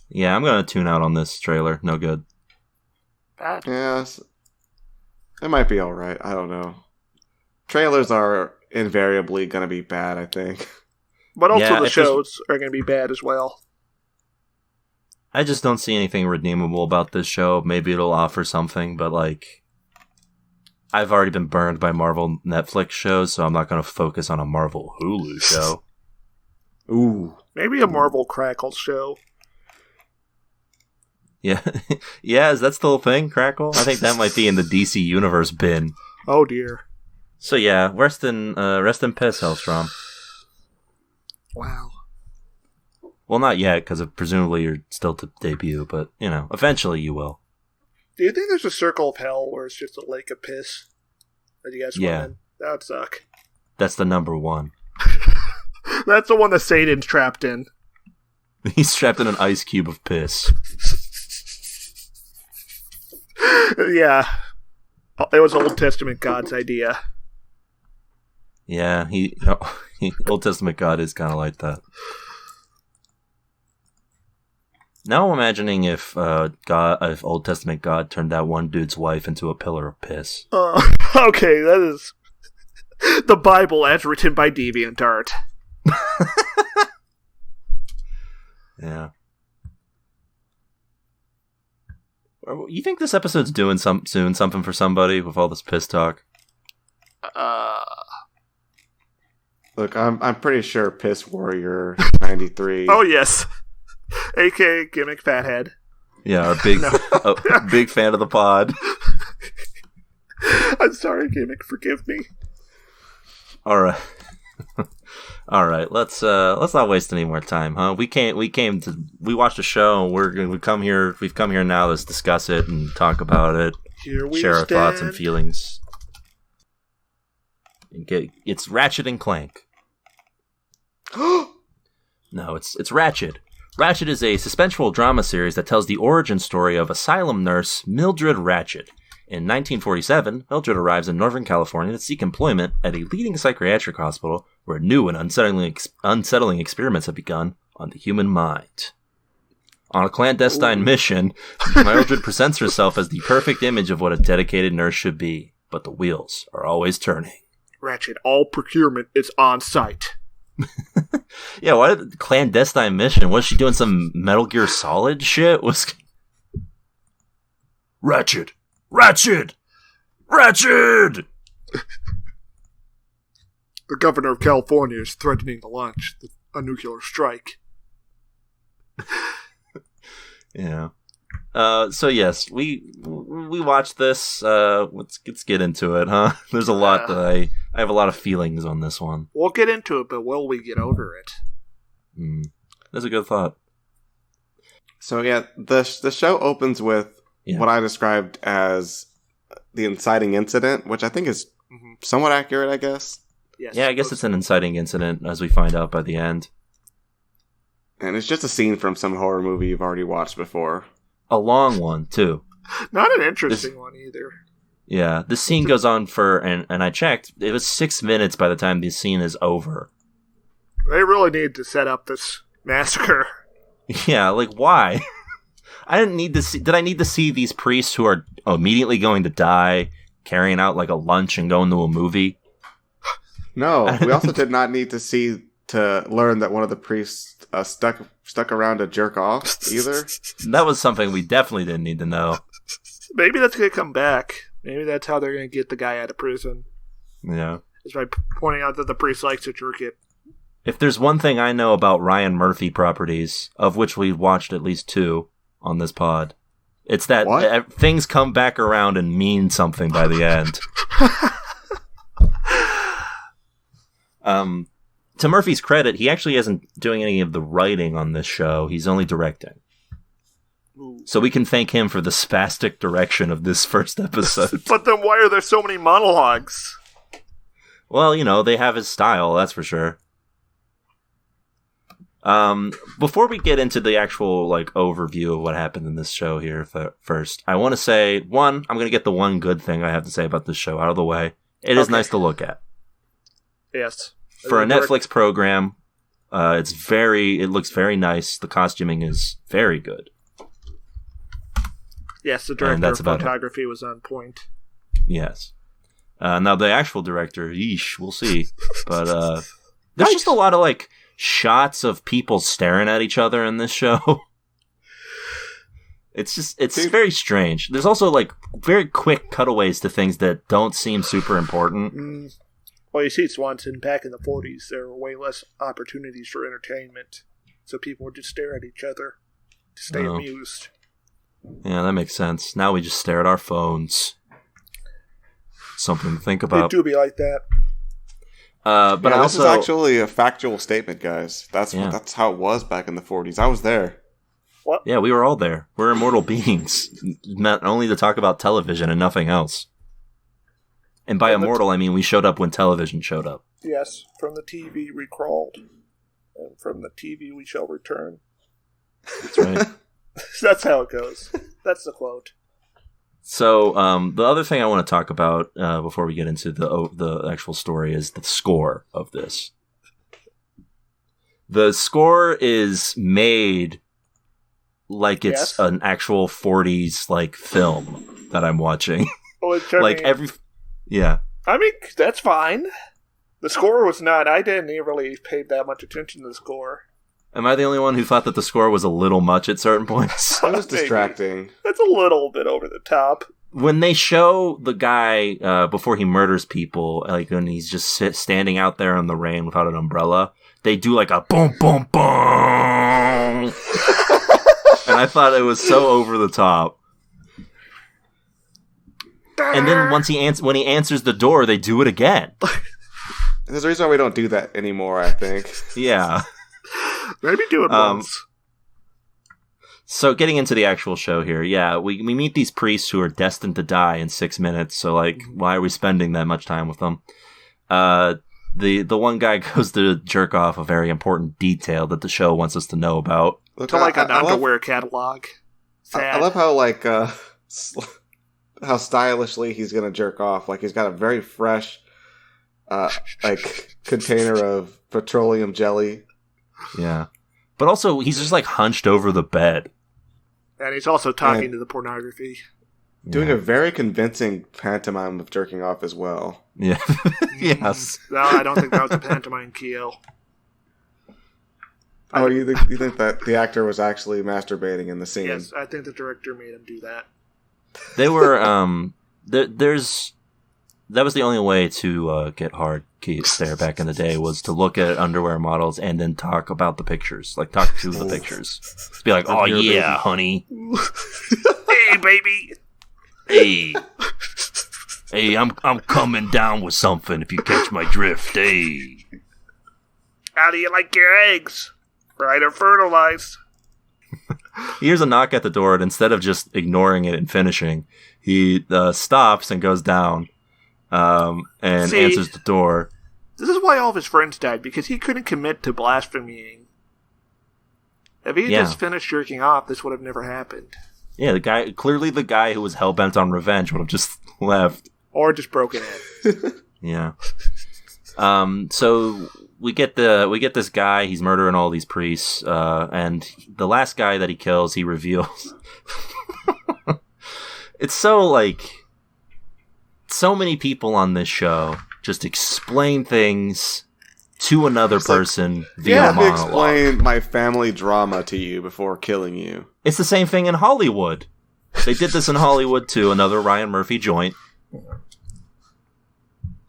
Yeah, I'm going to tune out on this trailer. No good. Bad. Yeah, it might be alright. I don't know. Trailers are invariably going to be bad, I think. But also the shows are going to be bad as well. I just don't see anything redeemable about this show. Maybe it'll offer something, but like, I've already been burned by Marvel Netflix shows, so I'm not going to focus on a Marvel Hulu show. Ooh. Maybe a Marvel Crackle show. Yeah. Yeah, is that still a thing, Crackle? I think that might be in the DC Universe bin. Oh, dear. So yeah, rest in piss, Helstrom. Wow. Well, not yet, because presumably you're still to debut, but, you know, eventually you will. Do you think there's a circle of hell where it's just a lake of piss that you guys swim in? That would suck. That's the number one. That's the one that Satan's trapped in. He's trapped in an ice cube of piss. Yeah. It was Old Testament God's idea. Yeah, Old Testament God is kind of like that. Now I'm imagining if Old Testament God turned that one dude's wife into a pillar of piss. Okay, that is the Bible as written by DeviantArt. Yeah. You think this episode's doing something for somebody with all this piss talk? Look, I'm pretty sure Piss Warrior 93. Oh yes. A.K.A. Gimmick Fathead. Yeah, our big fan of the pod. I'm sorry, Gimmick. Forgive me. All right. All right. Let's not waste any more time, huh? We watched a show, and we've come here now. Let's discuss it and talk about it. Share our thoughts and feelings. It's Ratchet and Clank. No, it's Ratched. Ratched is a suspenseful drama series that tells the origin story of asylum nurse Mildred Ratchet. In 1947, Mildred arrives in Northern California to seek employment at a leading psychiatric hospital where new and unsettling experiments have begun on the human mind. On a clandestine mission, Mildred presents herself as the perfect image of what a dedicated nurse should be, but the wheels are always turning. Ratchet, all procurement is on site. Yeah, what clandestine mission? Was she doing some Metal Gear Solid shit? Ratchet! Ratchet! Ratchet! The governor of California is threatening to launch a nuclear strike. Yeah. So yes, we watched this. Let's get into it, huh? There's a lot that I have a lot of feelings on this one. We'll get into it, but will we get over it? That's a good thought. So yeah, the show opens with what I described as the inciting incident, which I think is somewhat accurate, I guess. Yes, yeah, I guess it's an inciting incident, as we find out by the end. And it's just a scene from some horror movie you've already watched before. A long one, too. Not an interesting one, either. Yeah, this scene goes on for, and I checked, it was 6 minutes by the time the scene is over. They really need to set up this massacre. Yeah, like, why? I didn't need to see, did I need to see these priests who are immediately going to die carrying out like a lunch and going to a movie. No, we also did not need to learn that one of the priests stuck around to jerk off either. That was something we definitely didn't need to know. Maybe that's going to come back. Maybe that's how they're going to get the guy out of prison. Yeah. Is by pointing out that the priest likes to jerk it. If there's one thing I know about Ryan Murphy properties, of which we've watched at least 2 on this pod, it's that things come back around and mean something by the end. To Murphy's credit, he actually isn't doing any of the writing on this show. He's only directing. Ooh. So we can thank him for the spastic direction of this first episode. But then why are there so many monologues? Well, they have his style, that's for sure. Before we get into the actual overview of what happened in this show here first, I want to say, I'm going to get the one good thing I have to say about this show out of the way. It is nice to look at. Yes. For a Netflix program, it looks very nice. The costuming is very good. Yes, the director of photography was on point. Yes. Now the actual director, we'll see. But there's just a lot of shots of people staring at each other in this show. It's very strange. There's also very quick cutaways to things that don't seem super important. Well, you see, Swanson, back in the 40s, there were way less opportunities for entertainment. So people would just stare at each other to stay amused. Yeah, that makes sense. Now we just stare at our phones. Something to think about. It do be like that. But this is actually a factual statement, guys. That's how it was back in the 40s. I was there. What? Yeah, we were all there. We're immortal beings, meant only to talk about television and nothing else. And by immortal, I mean we showed up when television showed up. Yes, from the TV we crawled, and from the TV we shall return. That's right. That's how it goes. That's the quote. So, the other thing I want to talk about before we get into the actual story is the score of this. The score is made like it's an actual 40s film that I'm watching. Well, yeah. I mean, that's fine. The score was not. I didn't even really pay that much attention to the score. Am I the only one who thought that the score was a little much at certain points? It was distracting. It's a little bit over the top. When they show the guy before he murders people, when he's just standing out there in the rain without an umbrella, they do a boom, boom, boom. And I thought it was so over the top. And then when he answers the door, they do it again. There's a reason why we don't do that anymore, I think. Yeah. Maybe do it once. So getting into the actual show here, we meet these priests who are destined to die in 6 minutes. So why are we spending that much time with them? The one guy goes to jerk off a very important detail that the show wants us to know about. Look, an underwear catalog. Sad. I love how stylishly he's gonna jerk off. He's got a very fresh container of petroleum jelly. Yeah. But also, he's just hunched over the bed. And he's also talking to the pornography. Doing a very convincing pantomime of jerking off as well. Yeah. Yes. No, I don't think that was a pantomime, Keo. Oh, you think that the actor was actually masturbating in the scene? Yes, I think the director made him do that. They were, that was the only way to get hard keys there back in the day, was to look at underwear models and then talk about the pictures. Talk to the pictures. Just be like, oh yeah, honey. Hey, baby. Hey, I'm coming down with something if you catch my drift. Hey. How do you like your eggs? Fried or fertilized? He hears a knock at the door, and instead of just ignoring it and finishing, he stops and goes down and answers the door. This is why all of his friends died, because he couldn't commit to blaspheming. If he just finished jerking off, this would have never happened. Yeah, the guy who was hell-bent on revenge would have just left. Or just broken in. Yeah. So we get this guy, he's murdering all these priests, and the last guy that he kills, he reveals. It's so so many people on this show just explain things to another person via monologue. Explain my family drama to you before killing you. It's the same thing in Hollywood. They did this in Hollywood too, another Ryan Murphy joint.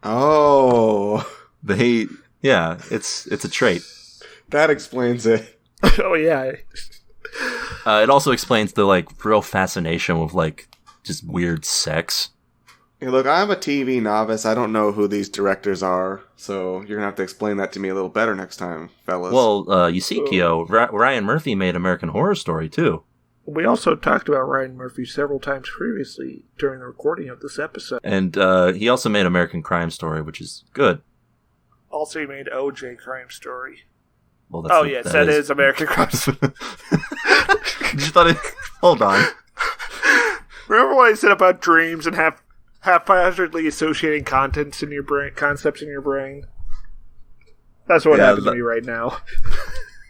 Oh. It's a trait. That explains it. Oh, yeah. It also explains the, like, real fascination with, like, just weird sex. Hey, look, I'm a TV novice. I don't know who these directors are, so you're going to have to explain that to me a little better next time, fellas. Well, you see, Kyo, Ryan Murphy made American Horror Story, too. We also talked about Ryan Murphy several times previously during the recording of this episode. And he also made American Crime Story, which is good. Also, he made OJ Crime Story. Well, that is American Crime Story. Hold on. Remember what I said about dreams and haphazardly associating concepts in your brain? That's what happened to me right now.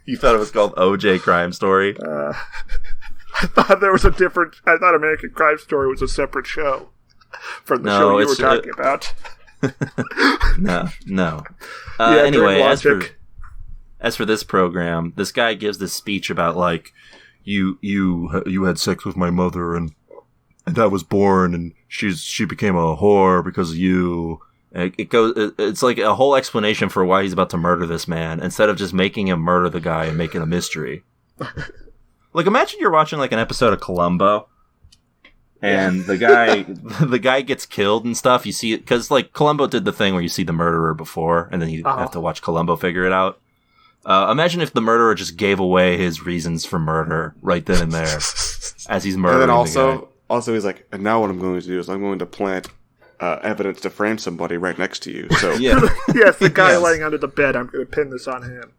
You thought it was called OJ Crime Story? I thought American Crime Story was a separate show from the show you were talking about. No. Anyway, as for this program, this guy gives this speech about, like, you had sex with my mother and I was born and she became a whore because of you. And it's like a whole explanation for why he's about to murder this man instead of just making him murder the guy and making a mystery. Like, imagine you're watching, like, an episode of Columbo and the guy gets killed and stuff. You see it because, like, Columbo did the thing where you see the murderer before and then you have to watch Columbo figure it out. Imagine if the murderer just gave away his reasons for murder right then and there as he's murdering. And then also he's like, and now what I'm going to do is I'm going to plant evidence to frame somebody right next to you. So yes, the guy laying under the bed. I'm going to pin this on him.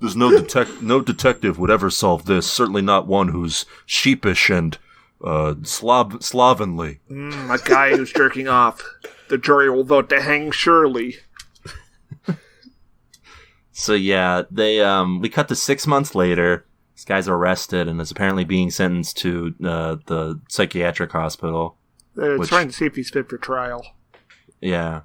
There's no detective would ever solve this. Certainly not one who's sheepish and slovenly. A guy who's jerking off. The jury will vote to hang Shirley. So yeah, we cut to 6 months later. This guy's arrested and is apparently being sentenced to the psychiatric hospital. They're trying to see if he's fit for trial. Yeah,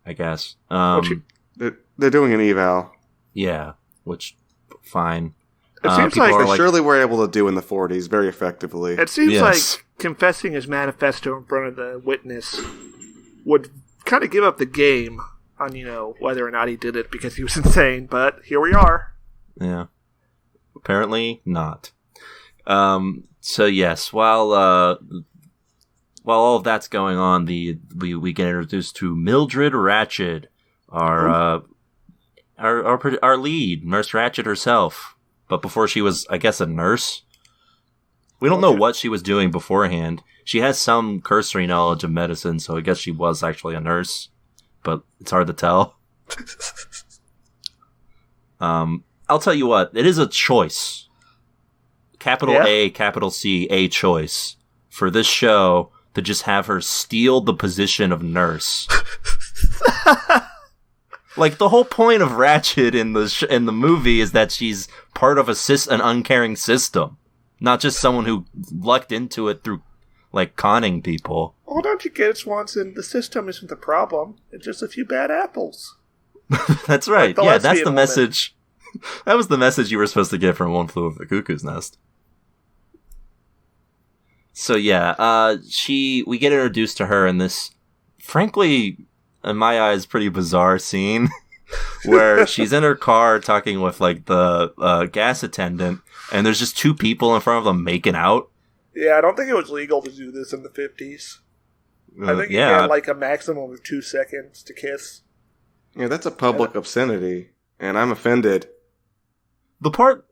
I guess. They're doing an eval. Yeah, which, fine. It seems like they surely were able to do in the 40s very effectively. It seems like confessing his manifesto in front of the witness would kind of give up the game on, whether or not he did it because he was insane, but here we are. Yeah. Apparently not. So yes, while all of that's going on, we get introduced to Mildred Ratchet, our lead, Nurse Ratchet herself. But before she was, I guess, a nurse. We don't know what she was doing beforehand. She has some cursory knowledge of medicine, so I guess she was actually a nurse. But it's hard to tell. I'll tell you what, it is a choice. Capital A, capital C, a choice for this show to just have her steal the position of nurse. Like, the whole point of Ratchet in the movie is that she's part of an uncaring system, not just someone who lucked into it through, like, conning people. Oh, don't you get it, Swanson? The system isn't the problem. It's just a few bad apples. That's right. Like that's the message. That was the message you were supposed to get from One Flew Over the Cuckoo's Nest. So yeah, we get introduced to her in this, frankly, in my eyes, pretty bizarre scene where she's in her car talking with, like, the gas attendant, and there's just two people in front of them making out. Yeah, I don't think it was legal to do this in the 50s. I think you had, like, a maximum of 2 seconds to kiss. Yeah, that's a public obscenity, and I'm offended. The part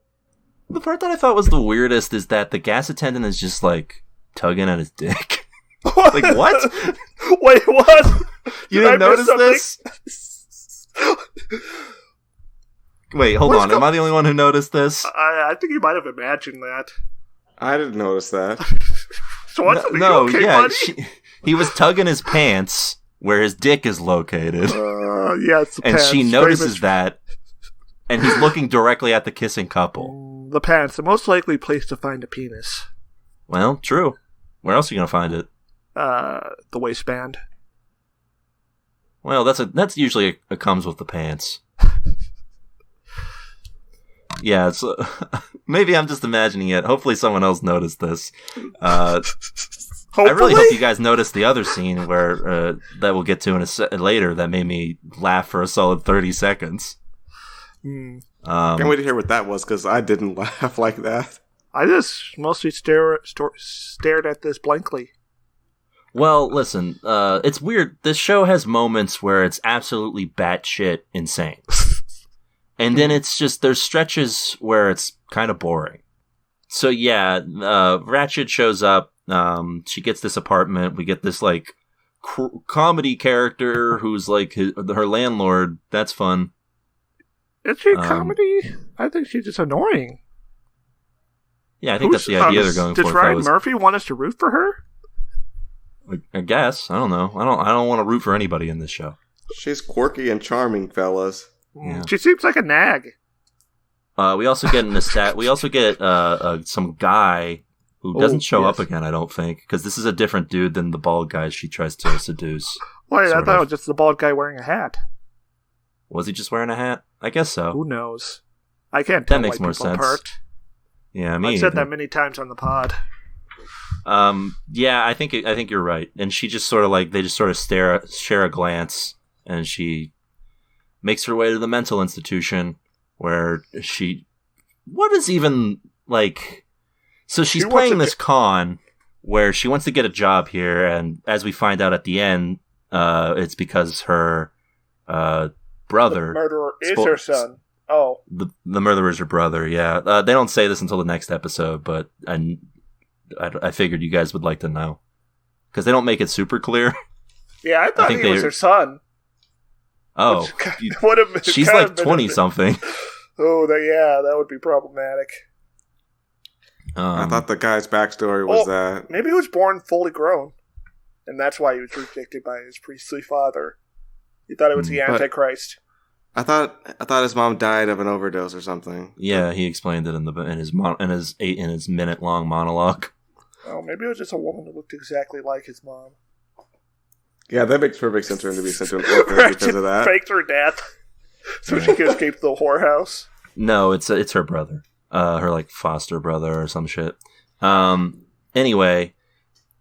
that I thought was the weirdest is that the gas attendant is just, like, tugging at his dick. Like, what? Wait, what? You didn't notice this? Wait, hold on. Am I the only one who noticed this? I think you might have imagined that. I didn't notice that. Swanson, buddy? He was tugging his pants where his dick is located. It's the and pants. She notices that, and he's looking directly at the kissing couple. The pants, the most likely place to find a penis. Well, true. Where else are you going to find it? The waistband. Well, that's usually a comes with the pants. Yeah, it's maybe I'm just imagining it. Hopefully someone else noticed this. I really hope you guys noticed the other scene where that we'll get to later that made me laugh for a solid 30 seconds. Can't wait to hear what that was, because I didn't laugh like that. I just mostly stared at this blankly. Well, listen, it's weird. This show has moments where it's absolutely batshit insane. And then it's just, there's stretches where it's kind of boring. So yeah, Ratched shows up. She gets this apartment. We get this, like, comedy character who's, like, her landlord. That's fun. Is she a comedy? I think she's just annoying. Yeah, I think that's the idea they're going for. Does Ryan Murphy want us to root for her? I guess. I don't know. I don't want to root for anybody in this show. She's quirky and charming, fellas. Yeah. She seems like a nag. We also get some guy who doesn't show up again, I don't think, because this is a different dude than the bald guy she tries to seduce. Wait, I thought it was just the bald guy wearing a hat. Was he just wearing a hat? I guess so. Who knows? I can't tell. That makes more sense. Apart. Yeah, I've said that many times on the pod. Yeah, I think you're right. And she just sort of they just sort of share a glance, and she makes her way to the mental institution where what is even, like, so she's playing this con where she wants to get a job here, and as we find out at the end, it's because her brother, the murderer is her son. Oh, the murderer is her brother. Yeah, they don't say this until the next episode, but I figured you guys would like to know because they don't make it super clear. Yeah, I thought he was her son. Oh, she's like 20-something. Oh, that would be problematic. I thought the guy's backstory was that maybe he was born fully grown, and that's why he was rejected by his priestly father. He thought it was the Antichrist. I thought his mom died of an overdose or something. Yeah, he explained it in his minute-long monologue. Oh, maybe it was just a woman who looked exactly like his mom. Yeah, that makes perfect sense for him to be sent to an orphanage because of that. Faked her death so she could escape the whorehouse. No, it's her brother. Her, like, foster brother or some shit. Anyway,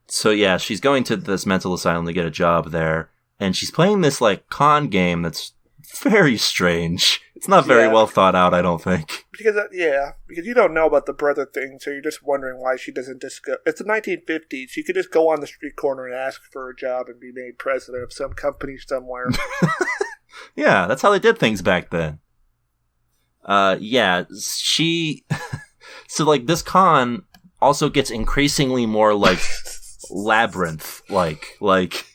so yeah, she's going to this mental asylum to get a job there, and she's playing this, like, con game that's very strange. It's not very well thought out, I don't think. Because you don't know about the brother thing, so you're just wondering why she doesn't just go. It's the 1950s. She could just go on the street corner and ask for a job and be made president of some company somewhere. Yeah, that's how they did things back then. Yeah, she... So, like, this con also gets increasingly more, like, labyrinth-like.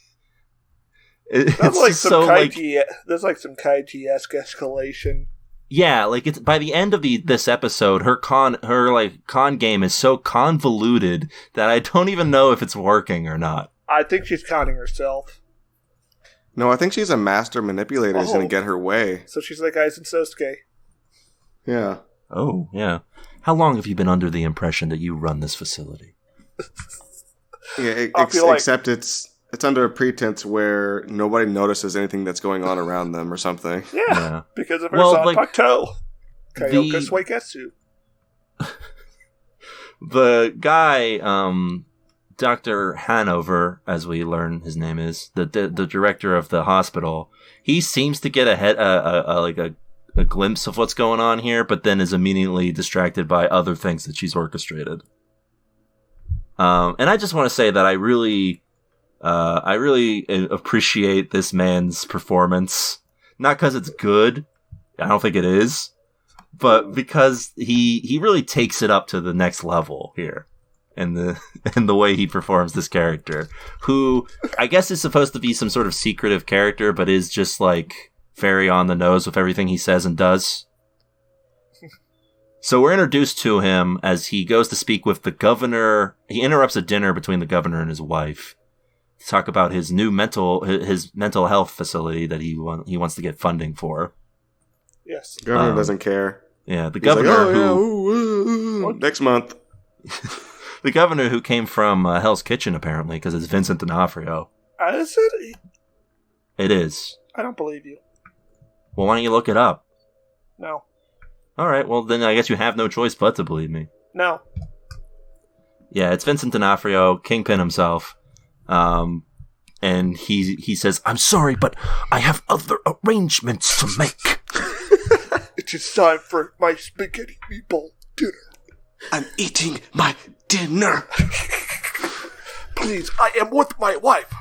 It's like some Kaiji, there's like some Kaiji-esque escalation. Yeah, like, it's by the end of this episode, her con game is so convoluted that I don't even know if it's working or not. I think she's conning herself. No, I think she's a master manipulator who's going to get her way. So she's like Aizen Sosuke. Yeah. Oh, yeah. How long have you been under the impression that you run this facility? Yeah, except it's under a pretense where nobody notices anything that's going on around them or something. Yeah. Because of her Zanpakuto. Kyoka Suiketsu. The guy, Dr. Hanover, as we learn his name is, the director of the hospital, he seems to get a glimpse of what's going on here, but then is immediately distracted by other things that she's orchestrated. And I just want to say that I really appreciate this man's performance. Not because it's good, I don't think it is, but because he really takes it up to the next level here. And the way he performs this character, who I guess is supposed to be some sort of secretive character, but is just like very on the nose with everything he says and does. So we're introduced to him as he goes to speak with the governor. He interrupts a dinner between the governor and his wife to talk about his new mental health facility that he wants to get funding for. Yes, the governor doesn't care. Yeah, the governor next month. The governor who came from Hell's Kitchen, apparently, because it's Vincent D'Onofrio. It is. I don't believe you. Well, why don't you look it up? No. All right, well, then I guess you have no choice but to believe me. No. Yeah, it's Vincent D'Onofrio, Kingpin himself. And he says, "I'm sorry, but I have other arrangements to make." It is time for my spaghetti meatball dinner. I'm eating my dinner. Please, I am with my wife.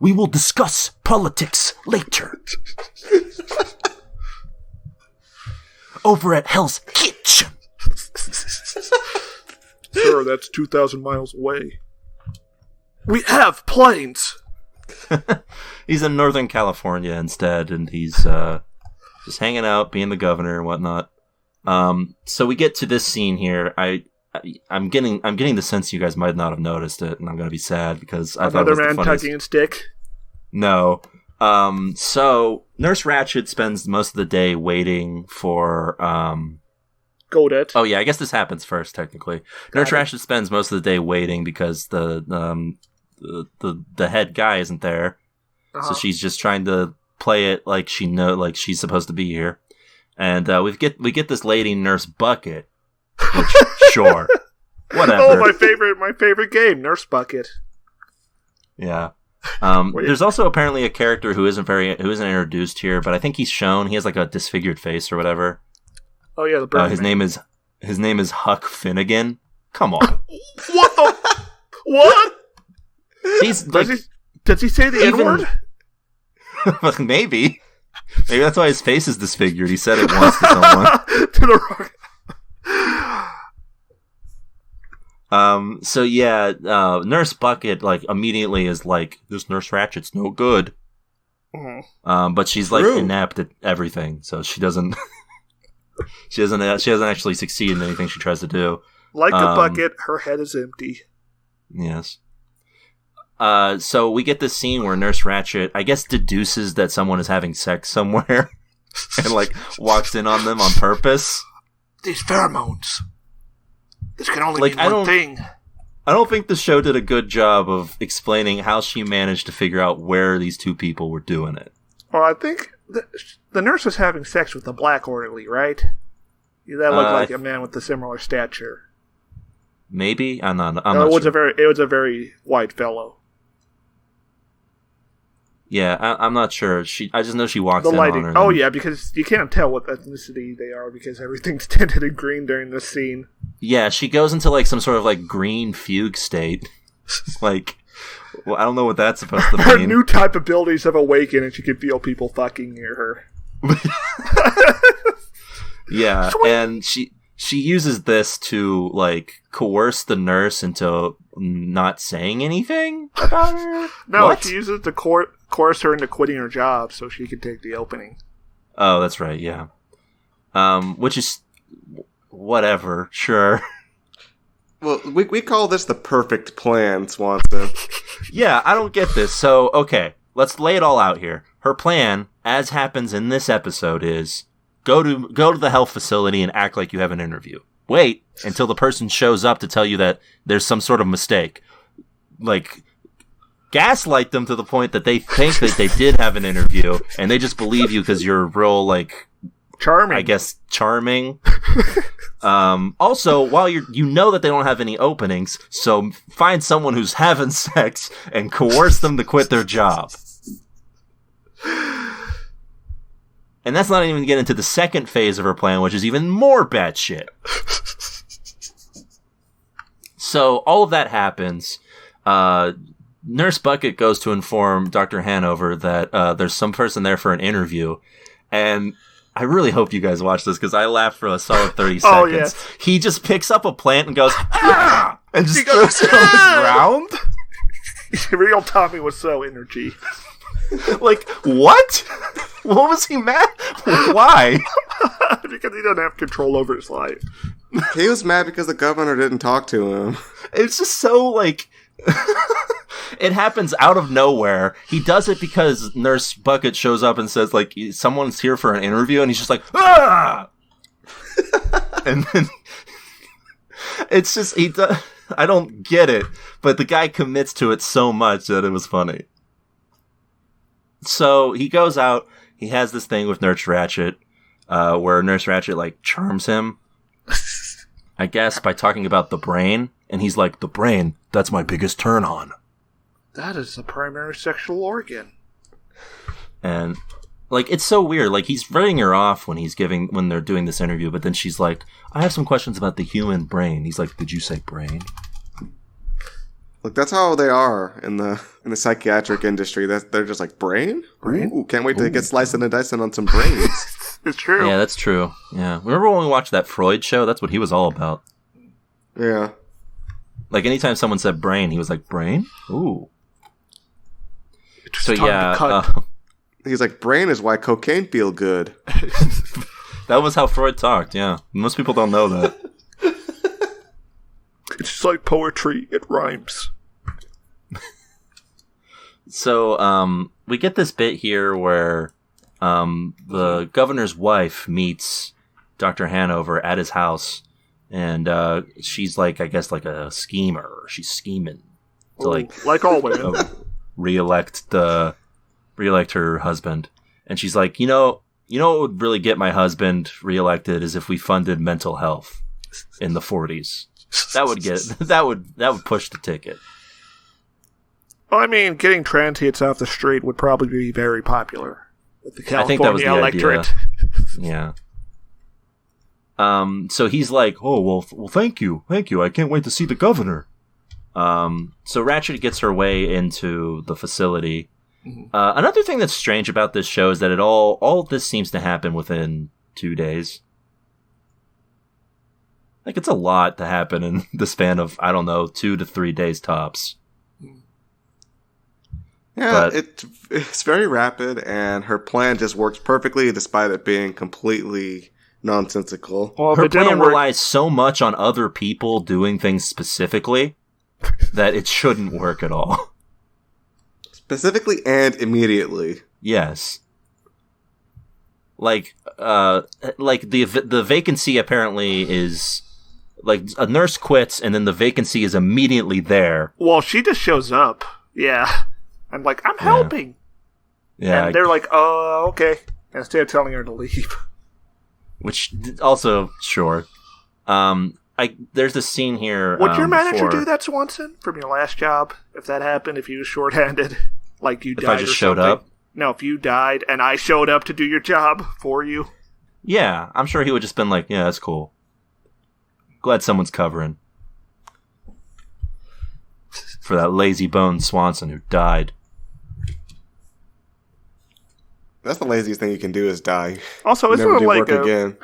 We will discuss politics later. Over at Hell's Kitchen. Sir, that's 2,000 miles away. We have planes. He's in Northern California instead, and he's just hanging out, being the governor and whatnot. So we get to this scene here. I'm getting the sense you guys might not have noticed it, and I'm gonna be sad because I thought it was the funniest. Another man tugging a stick. No. So Nurse Ratched spends most of the day waiting for Godet. Oh yeah, I guess this happens first technically. Nurse Ratched spends most of the day waiting because the head guy isn't there. So she's just trying to play it like she's supposed to be here. And we get this lady, Nurse Bucket. Which, sure. Whatever. Oh, my favorite game, Nurse Bucket. Yeah. There's also apparently a character who isn't introduced here, but I think he's shown. He has like a disfigured face or whatever. Oh yeah, the bird. His name is Huck Finnegan. Come on. What the? What? He's like. Does he say the N-word? Maybe that's why his face is disfigured. He said it once to someone. To the wrong. So yeah, Nurse Bucket like immediately is like, this Nurse Ratchet's no good. Mm-hmm. But she's like inept at everything, so she doesn't. She doesn't actually succeed in anything she tries to do. Like a bucket, her head is empty. Yes. So we get this scene where Nurse Ratchet, I guess, deduces that someone is having sex somewhere, and like walks in on them on purpose. These pheromones. This can only mean one thing. I don't think the show did a good job of explaining how she managed to figure out where these two people were doing it. Well, I think the nurse was having sex with the black orderly, right? That looked like a man with a similar stature. Maybe? I'm not sure. It was a very white fellow. Yeah, I'm not sure. I just know she walks in lighting. on her. Oh yeah, because you can't tell what ethnicity they are because everything's tinted in green during this scene. Yeah, she goes into like some sort of like green fugue state. Like, well, I don't know what that's supposed to mean. Her new type of abilities have awakened and she can feel people fucking near her. Yeah, and she uses this to like coerce the nurse into not saying anything about her. No, what? She uses it to coerce her into quitting her job so she can take the opening. Oh, that's right, yeah. Which is whatever, sure. Well, we call this the perfect plan, Swanson. Yeah, I don't get this. So, okay, let's lay it all out here. Her plan, as happens in this episode, is go to the health facility and act like you have an interview. Wait until the person shows up to tell you that there's some sort of mistake. Like, gaslight them to the point that they think that they did have an interview, and they just believe you because you're real, like, charming. I guess charming. Also, while you know that they don't have any openings, so find someone who's having sex and coerce them to quit their job. And that's not even getting into the second phase of her plan, which is even more batshit. So all of that happens. Nurse Bucket goes to inform Dr. Hanover that there's some person there for an interview. And I really hope you guys watch this because I laughed for a solid 30 seconds. Oh, yeah. He just picks up a plant and goes, ah! And just throws it on the ground. Real Tommy was so energy. Like, what? What was he mad? Why? Because he doesn't have control over his life. He was mad because the governor didn't talk to him. It's just so, like... It happens out of nowhere. He does it because Nurse Bucket shows up and says, like, someone's here for an interview, and he's just like, ah! And then... It's just, I don't get it, but the guy commits to it so much that it was funny. So he goes out. He has this thing with Nurse Ratchet, where Nurse Ratchet like charms him, I guess, by talking about the brain. And he's like, the brain, that's my biggest turn on. That is the primary sexual organ. And like, it's so weird. Like, he's writing her off when they're doing this interview, but then she's like, I have some questions about the human brain. He's like, did you say brain? Look, that's how they are in the psychiatric industry. They're just like, brain? Ooh, can't wait to get slicing and dicing on some brains. It's true. Yeah, that's true. Yeah. Remember when we watched that Freud show? That's what he was all about. Yeah. Like, anytime someone said brain, he was like, brain? Ooh. So, he's like, brain is why cocaine feel good. That was how Freud talked, yeah. Most people don't know that. It's just like poetry. It rhymes. So, we get this bit here where the governor's wife meets Dr. Hanover at his house, and she's like, I guess, like a schemer. She's scheming to like all women, reelect her husband. And she's like, you know what would really get my husband reelected is if we funded mental health in the 40s. That would push the ticket. Well, I mean, getting trans hits off the street would probably be very popular with the California I think that was the electorate. Idea. Yeah. So he's like, oh, well, thank you. I can't wait to see the governor. So Ratchet gets her way into the facility. Mm-hmm. Another thing that's strange about this show is that all of this seems to happen within 2 days. Like, it's a lot to happen in the span of, I don't know, 2 to 3 days tops. Yeah, it's very rapid, and her plan just works perfectly despite it being completely nonsensical. Well, her plan relies so much on other people doing things specifically that it shouldn't work at all. Specifically and immediately. Yes. Like the vacancy apparently is... Like, a nurse quits, and then the vacancy is immediately there. Well, she just shows up. Yeah. I'm like, I'm helping. Yeah. And they're like, oh, okay. Instead of telling her to leave. Which, also, sure. There's this scene here. Would your manager do that, Swanson? From your last job? If that happened, if you was shorthanded? Like you died if I just showed up? No, if you died and I showed up to do your job for you. Yeah, I'm sure he would just been like, yeah, that's cool. Glad someone's covering. For that lazy bone Swanson who died. That's the laziest thing you can do is die. Also, isn't it like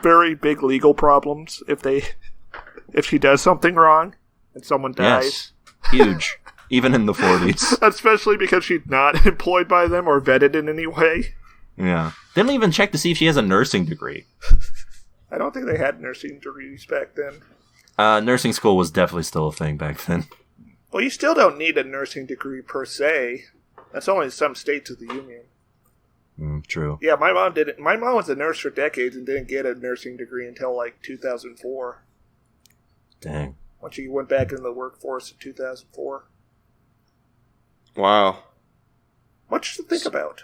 very big legal problems if she does something wrong and someone dies? Yes, huge. Even in the 40s. Especially because she's not employed by them or vetted in any way. Yeah. They didn't even check to see if she has a nursing degree. I don't think they had nursing degrees back then. Nursing school was definitely still a thing back then. Well, you still don't need a nursing degree per se. That's only in some states of the Union. True. Yeah, my mom didn't. My mom was a nurse for decades and didn't get a nursing degree until like 2004. Dang. When she went back into the workforce in 2004. Wow. Much to think about.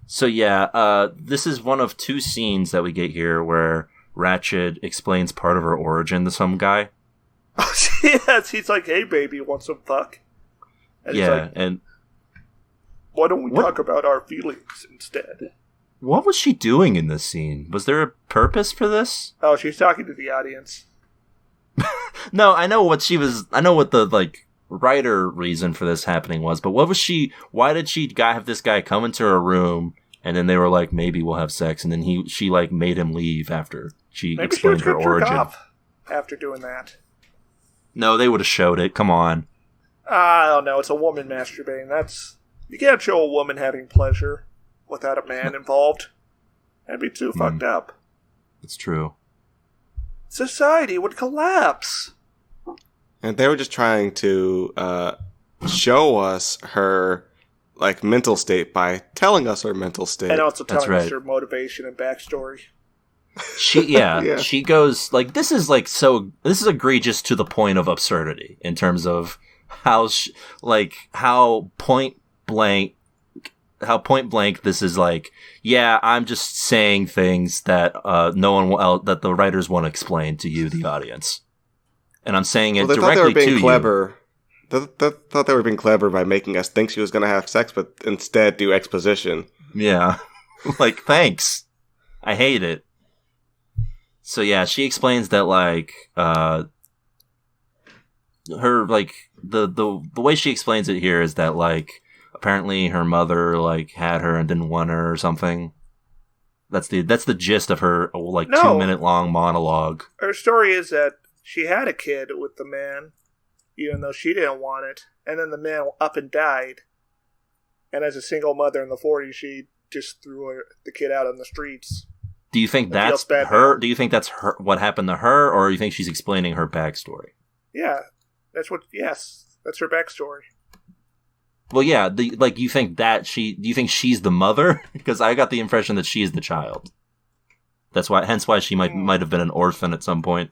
So yeah, this is one of 2 scenes that we get here where Ratched explains part of her origin to some guy. Yes, he's like, hey baby, want some fuck? And yeah, like, and... Why don't we talk about our feelings instead? What was she doing in this scene? Was there a purpose for this? Oh, she's talking to the audience. No, I know what the, writer reason for this happening was, but why did she have this guy come into her room, and then they were like, maybe we'll have sex, and then she made him leave after she explained her origin. Off after doing that. No, they would have showed it. Come on. I don't know. It's a woman masturbating. You can't show a woman having pleasure without a man involved. That'd be too fucked up. It's true. Society would collapse. And they were just trying to show us her mental state by telling us her mental state. And also telling us her motivation and backstory. She goes this is egregious to the point of absurdity in terms of how blank this is like, yeah, I'm just saying things that no one will, that the writers want to explain to you, the audience, and I'm saying it directly to you. Thought they were being clever. Thought they were being clever by making us think she was going to have sex, but instead do exposition. Yeah, like thanks, I hate it. So yeah, she explains that like her like the way she explains it here is that like apparently her mother like had her and didn't want her or something. That's the gist of her like 2-minute long monologue. Her story is that she had a kid with the man, even though she didn't want it, and then the man up and died. And as a single mother in the 40s, she just threw the kid out on the streets. Do you think that's her? Do you think that's her? What happened to her, or do you think she's explaining her backstory? Yeah, that's her backstory. Well, yeah, you think that do you think she's the mother? Because I got the impression that she's the child. Hence why she might have been an orphan at some point.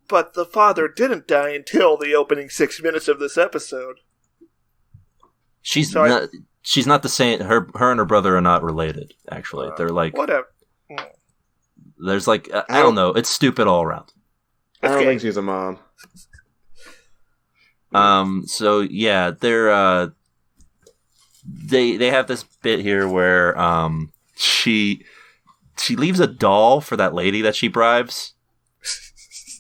But the father didn't die until the opening 6 minutes of this episode. She's not the same. Her and her brother are not related. Actually, they're like whatever. There's like I don't know. It's stupid all around. I don't think she's a mom. So yeah, they have this bit here where she leaves a doll for that lady that she bribes.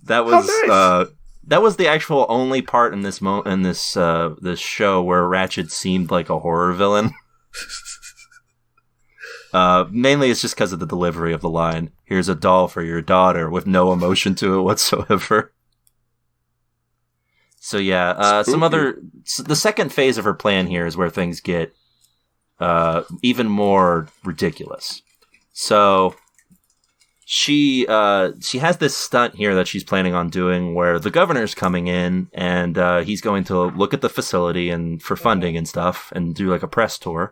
That was nice. That was the actual only part in this this show where Ratched seemed like a horror villain. Mainly it's just because of the delivery of the line, "Here's a doll for your daughter," with no emotion to it whatsoever. So yeah, the second phase of her plan here is where things get even more ridiculous. So she has this stunt here that she's planning on doing where the governor's coming in and he's going to look at the facility and for funding and stuff and do like a press tour.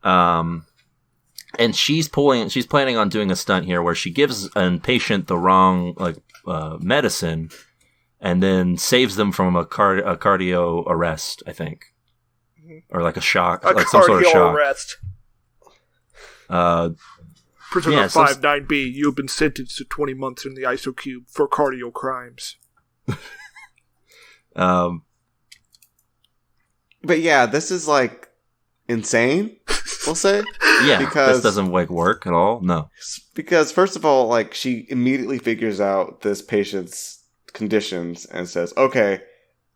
And she's planning on doing a stunt here where she gives a patient the wrong medicine and then saves them from a cardio arrest, I think. Or like a shock, like some sort of shock. Arrest. Prisoner 59B, you have been sentenced to 20 months in the ISO cube for cardio crimes. But yeah, this is like insane, we'll say. Yeah, because this doesn't work at all. No. Because first of all, like she immediately figures out this patient's conditions and says, okay,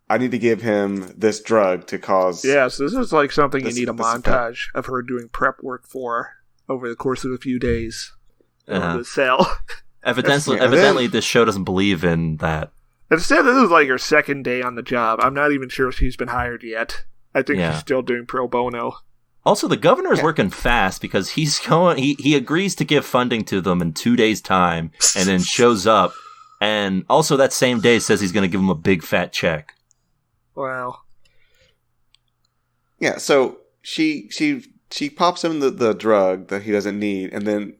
I need to give him this drug to cause... Yes, this is like something you need a montage of her doing prep work for over the course of a few days in order to sell. Evidently, this show doesn't believe in that. Instead, this is like her second day on the job. I'm not even sure if she's been hired yet. I think she's still doing pro bono. Also, the governor is working fast because he agrees to give funding to them in 2 days' time and then shows up. And also that same day says he's going to give them a big fat check. Wow. Yeah, so she pops him the drug that he doesn't need, and then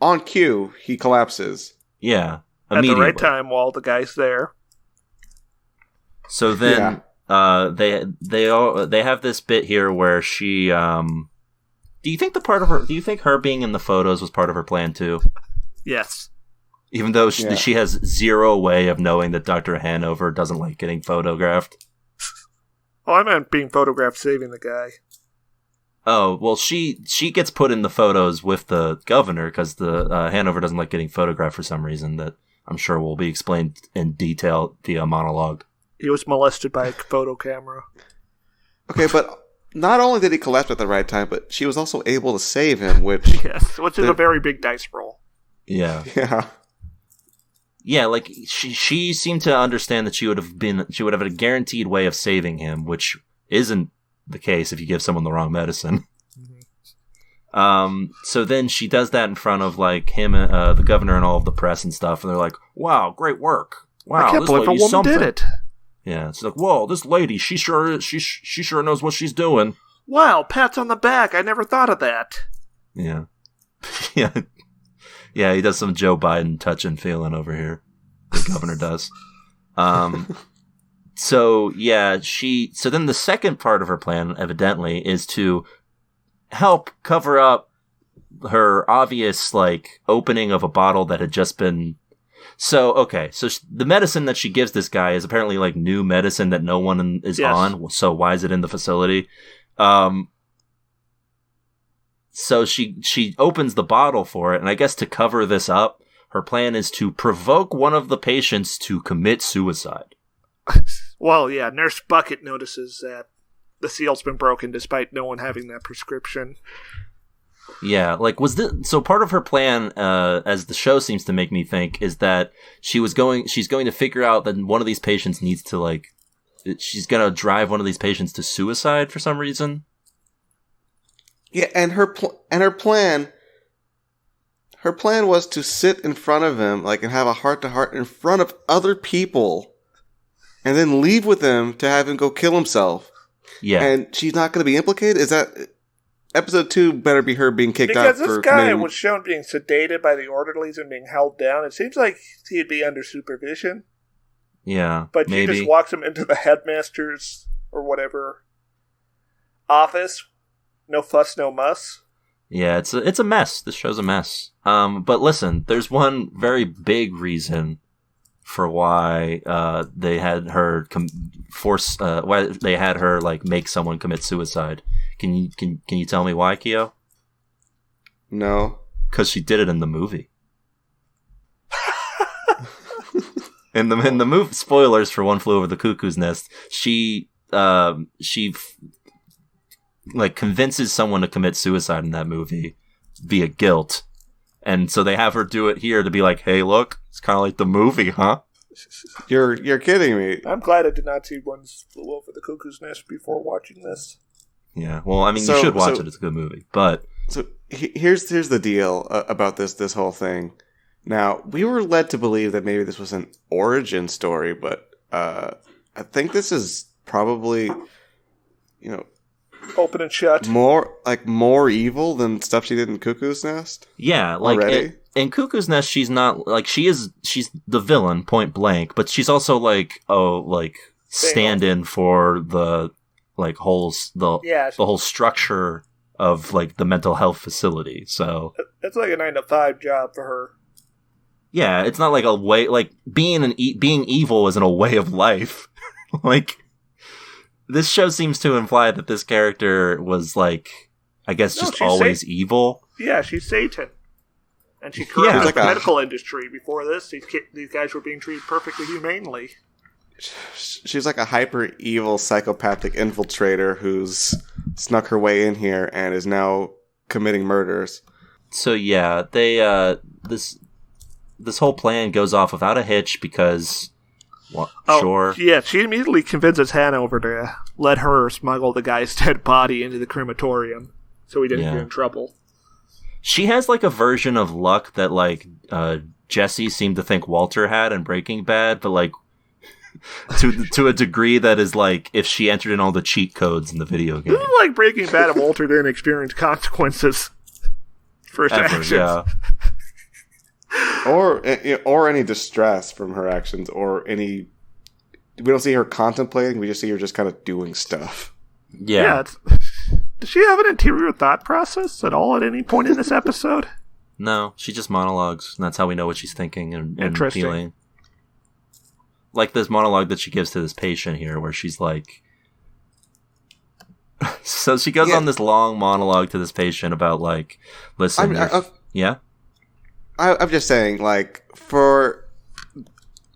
on cue, he collapses. Yeah, immediately. At the right time while the guy's there. So then they have this bit here where she... do you think her being in the photos was part of her plan too? Yes. Even though she has zero way of knowing that Dr. Hanover doesn't like getting photographed. Oh, I meant being photographed saving the guy. Oh, well, she gets put in the photos with the governor because the Hanover doesn't like getting photographed for some reason that I'm sure will be explained in detail via monologue. He was molested by a photo camera. Okay, but not only did he collapse at the right time, but she was also able to save him, which is a very big dice roll. Yeah. Yeah. Yeah, like she seemed to understand that she would have a guaranteed way of saving him, which isn't the case if you give someone the wrong medicine. Mm-hmm. So then she does that in front of like him, the governor, and all of the press and stuff, and they're like, "Wow, great work! Wow, I can't believe a woman did it." Yeah, it's like, "Whoa, this lady, she sure knows what she's doing." Wow, pats on the back. I never thought of that. Yeah, yeah. Yeah, he does some Joe Biden touch and feeling over here. The governor does. So then the second part of her plan, evidently, is to help cover up her obvious, like, opening of a bottle that had just been... So the medicine that she gives this guy is apparently, like, new medicine that no one is on, so why is it in the facility? So she opens the bottle for it, and I guess to cover this up, her plan is to provoke one of the patients to commit suicide. Well, yeah, Nurse Bucket notices that the seal's been broken despite no one having that prescription. Yeah, like, so part of her plan, as the show seems to make me think, is that she's going to figure out that one of these patients needs to, like, she's going to drive one of these patients to suicide for some reason. Yeah, and her plan was to sit in front of him, like, and have a heart-to-heart in front of other people, and then leave with him to have him go kill himself. Yeah. And she's not going to be implicated? Is that... Episode 2 better be her being kicked out for... Because this guy was shown being sedated by the orderlies and being held down. It seems like he'd be under supervision. Yeah, but maybe. She just walks him into the headmaster's, or whatever, office. No fuss, no muss. Yeah, it's a mess. This show's a mess. But listen, there's one very big reason for why they had her why they had her, like, make someone commit suicide. Can you tell me why, Keo? No. Because she did it in the movie. in the movie, spoilers for One Flew Over the Cuckoo's Nest. She convinces someone to commit suicide in that movie via guilt, and so they have her do it here to be like, hey, look, it's kind of like the movie, huh? You're kidding me. I'm glad I did not see One Flew Over the Cuckoo's Nest before watching this. Yeah, well, I mean, you should watch it. It's a good movie, but... So, here's the deal about this whole thing. Now, we were led to believe that maybe this was an origin story, but I think this is probably, open and shut. More evil than stuff she did in Cuckoo's Nest? Yeah, like, in Cuckoo's Nest, she's not, like, she's the villain, point blank, but she's also, like, stand-in for the... like the whole structure of, like, the mental health facility. So it's like a 9-to-5 job for her. Yeah, it's not like a way, like, being evil isn't a way of life. Like, this show seems to imply that this character was, like, I guess just always evil. Yeah, she's Satan. And she corrupted the medical industry. Before this, these guys were being treated perfectly humanely. She's like a hyper-evil psychopathic infiltrator who's snuck her way in here and is now committing murders. So yeah, they this whole plan goes off without a hitch because... Well, sure. Yeah, she immediately convinces Hanover to let her smuggle the guy's dead body into the crematorium so he didn't get in trouble. She has, like, a version of luck that, like, Jesse seemed to think Walter had in Breaking Bad, but, like, to a degree that is, like, if she entered in all the cheat codes in the video game. This is like Breaking Bad if Walter didn't experience consequences for his actions. Yeah. Or any distress from her actions, or any... We don't see her contemplating, we just see her just kind of doing stuff. Yeah. Does she have an interior thought process at all at any point in this episode? No, she just monologues, and that's how we know what she's thinking and feeling. Like this monologue that she gives to this patient here, where she's like... So she goes on this long monologue to this patient about, like, listen... I'm just saying, like, for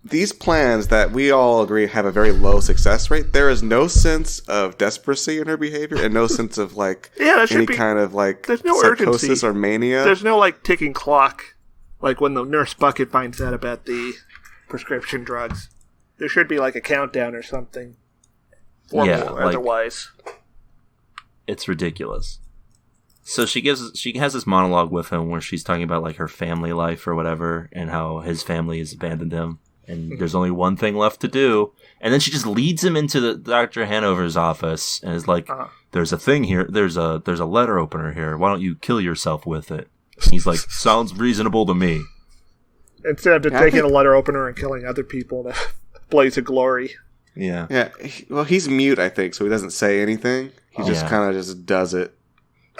these plans that we all agree have a very low success rate, there is no sense of desperation in her behavior and no sense of, like, any kind of, like, there's no psychosis urgency. Or mania. There's no, like, ticking clock, like when the Nurse Bucket finds out about the prescription drugs. There should be, like, a countdown or something. Or otherwise. It's ridiculous. So she has this monologue with him where she's talking about, like, her family life or whatever, and how his family has abandoned him, and there's only one thing left to do. And then she just leads him into the Dr. Hanover's office and is like, there's a thing here, there's a letter opener here, why don't you kill yourself with it? And he's like, sounds reasonable to me. Instead of taking a letter opener and killing other people in a blaze of glory. Yeah. Yeah. Well, he's mute, I think, so he doesn't say anything. He just kind of just does it.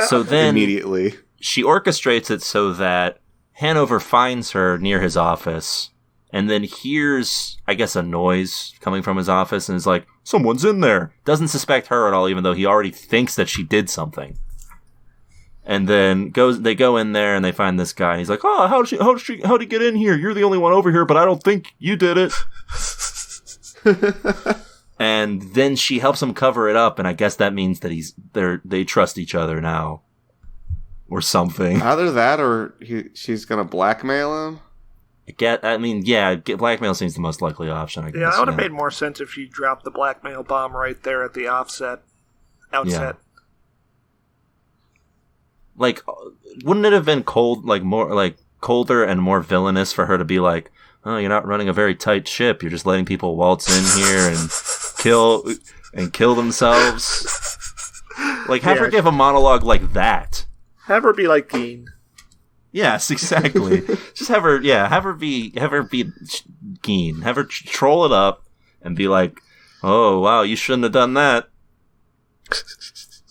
So then immediately she orchestrates it so that Hanover finds her near his office and then hears, I guess, a noise coming from his office and is like, someone's in there. Doesn't suspect her at all, even though he already thinks that she did something. And then they go in there and they find this guy and he's like, oh, how'd he get in here? You're the only one over here, but I don't think you did it. And then she helps him cover it up, and I guess that means that they trust each other now. Or something. Either that or she's gonna blackmail him. Blackmail seems the most likely option, I guess. Yeah, that would have made more sense if she dropped the blackmail bomb right there at the outset. Yeah. Like, wouldn't it have been colder and more villainous for her to be like, oh, you're not running a very tight ship. You're just letting people waltz in here and kill themselves. Like, have her give a monologue like that. Have her be like Geen. Yes, exactly. Just have her be Geen. Have her troll it up and be like, oh, wow, you shouldn't have done that.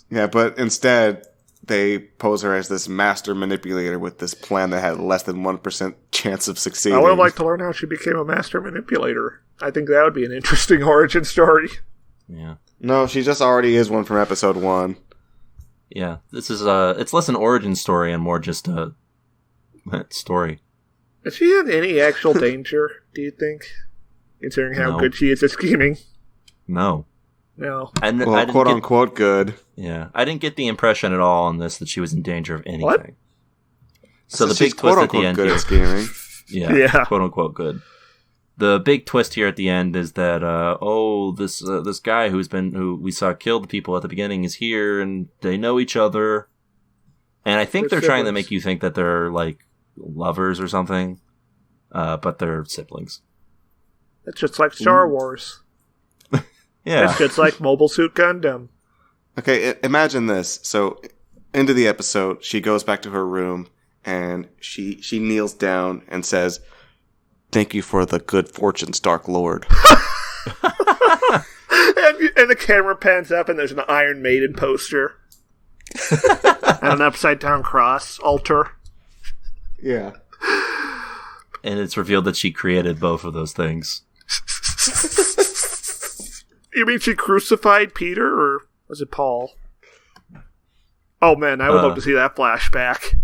Yeah, but instead, they pose her as this master manipulator with this plan that had less than 1% chance of succeeding. I would like to learn how she became a master manipulator. I think that would be an interesting origin story. Yeah. No, she just already is one from episode 1. Yeah, this is it's less an origin story and more just a story. Is she in any actual danger, do you think? Considering how good she is at scheming. No. Well, quote unquote good. Yeah. I didn't get the impression at all on this that she was in danger of anything. What? So the big twist at the end good here, at scheming. Yeah, quote unquote good. The big twist here at the end is that this guy who we saw kill the people at the beginning is here and they know each other. And I think they're trying to make you think that they're like lovers or something. But they're siblings. It's just like Star Wars. Yeah. It's just like Mobile Suit Gundam. Okay, imagine this. So, into the episode, she goes back to her room and she kneels down and says, "Thank you for the good fortunes, Dark Lord." and the camera pans up and there's an Iron Maiden poster. And an upside down cross altar. Yeah. And it's revealed that she created both of those things. You mean she crucified Peter, or was it Paul? Oh man, I would love to see that flashback.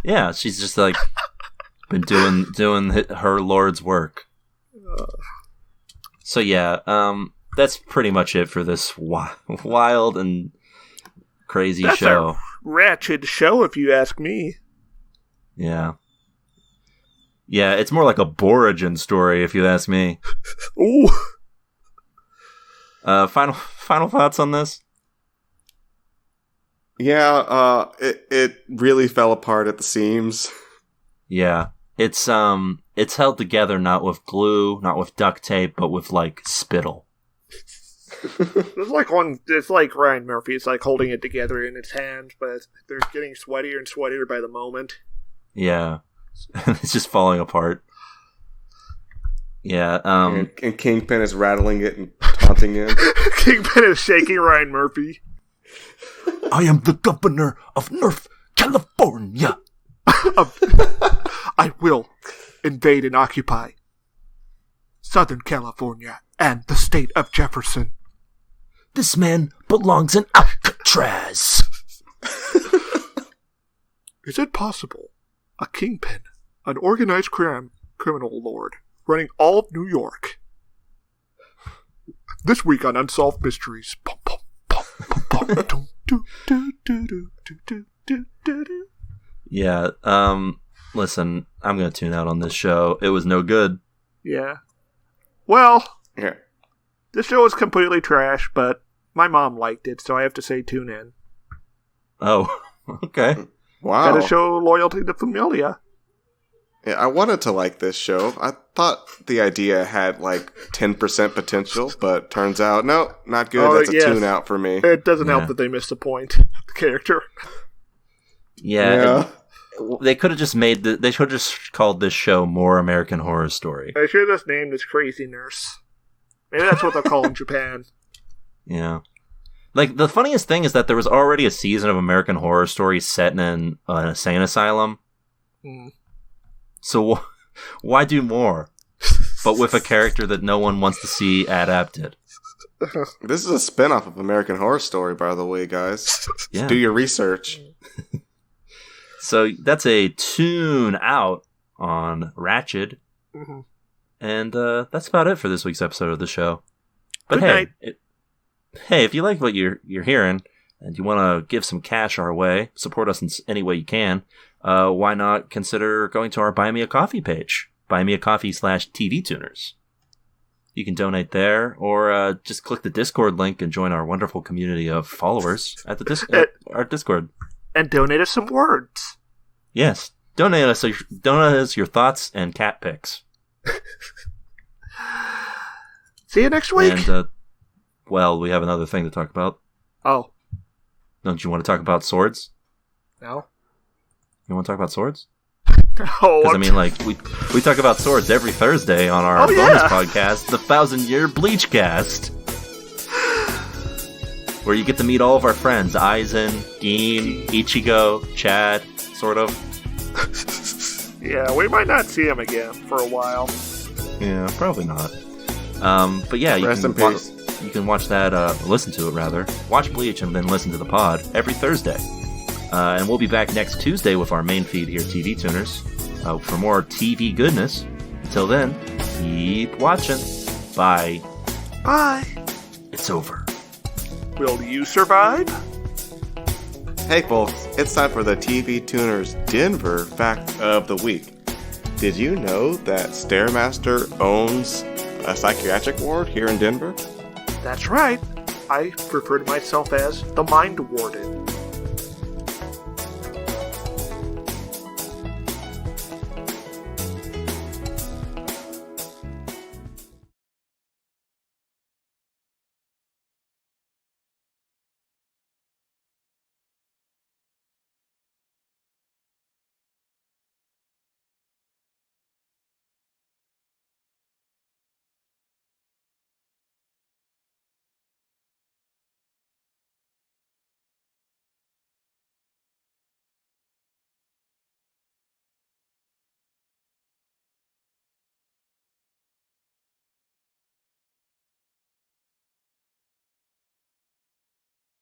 Yeah, she's just like been doing her Lord's work. So yeah, that's pretty much it for this wild and crazy show. A Ratched show, if you ask me. Yeah. Yeah, it's more like a Borigin story, if you ask me. Ooh. Final thoughts on this? Yeah, it really fell apart at the seams. Yeah. It's held together not with glue, not with duct tape, but with like spittle. It's like Ryan Murphy. It's like holding it together in its hand, but they're getting sweatier and sweatier by the moment. Yeah. It's just falling apart. Yeah, and Kingpin is rattling it and taunting him. Kingpin is shaking Ryan Murphy. I am the governor of North California. I will invade and occupy Southern California and the state of Jefferson. This man belongs in Alcatraz. Is it possible a kingpin, an organized criminal lord, running all of New York? This week on Unsolved Mysteries. Yeah, listen, I'm gonna tune out on this show. It was no good. Yeah. Well, yeah. This show is completely trash, but my mom liked it, so I have to say tune in. Oh, okay. Wow. Gotta show loyalty to Familia. Yeah, I wanted to like this show. I thought the idea had like 10% potential, but turns out, no, not good. That's a tune out for me. It doesn't help that they missed the point of the character. Yeah. They could have just they should have just called this show More American Horror Story. They should have just named this Crazy Nurse. Maybe that's what they'll call in Japan. Yeah. Like, the funniest thing is that there was already a season of American Horror Story set in an insane asylum. Mm. So why do more? But with a character that no one wants to see adapted. This is a spinoff of American Horror Story, by the way, guys. Yeah. Do your research. So that's a tune out on Ratched. Mm-hmm. And that's about it for this week's episode of the show. But Good night. Hey, if you like what you're hearing and you want to give some cash our way, support us in any way you can, why not consider going to our Buy Me a Coffee page, buymeacoffee.com/TV Tuners. You can donate there, or just click the Discord link and join our wonderful community of followers at the our Discord. And donate us some words. Yes, donate us your thoughts and cat pics. See you next week. And well, we have another thing to talk about. Oh. Don't you want to talk about swords? No. You want to talk about swords? No. Because, I mean, like, we talk about swords every Thursday on our bonus podcast, the 1000-Year Bleach Cast. Where you get to meet all of our friends, Aizen, Gin, Ichigo, Chad, sort of. Yeah, we might not see him again for a while. Yeah, probably not. But yeah, you can watch that, listen to it rather. Watch Bleach and then listen to the pod every Thursday. And we'll be back next Tuesday with our main feed here, TV Tuners, for more TV goodness. Until then, keep watching. Bye. Bye. It's over. Will you survive? Hey folks, it's time for the TV Tuners Denver Fact of the Week. Did you know that Stairmaster owns a psychiatric ward here in Denver? That's right. I refer to myself as the Mind Warden.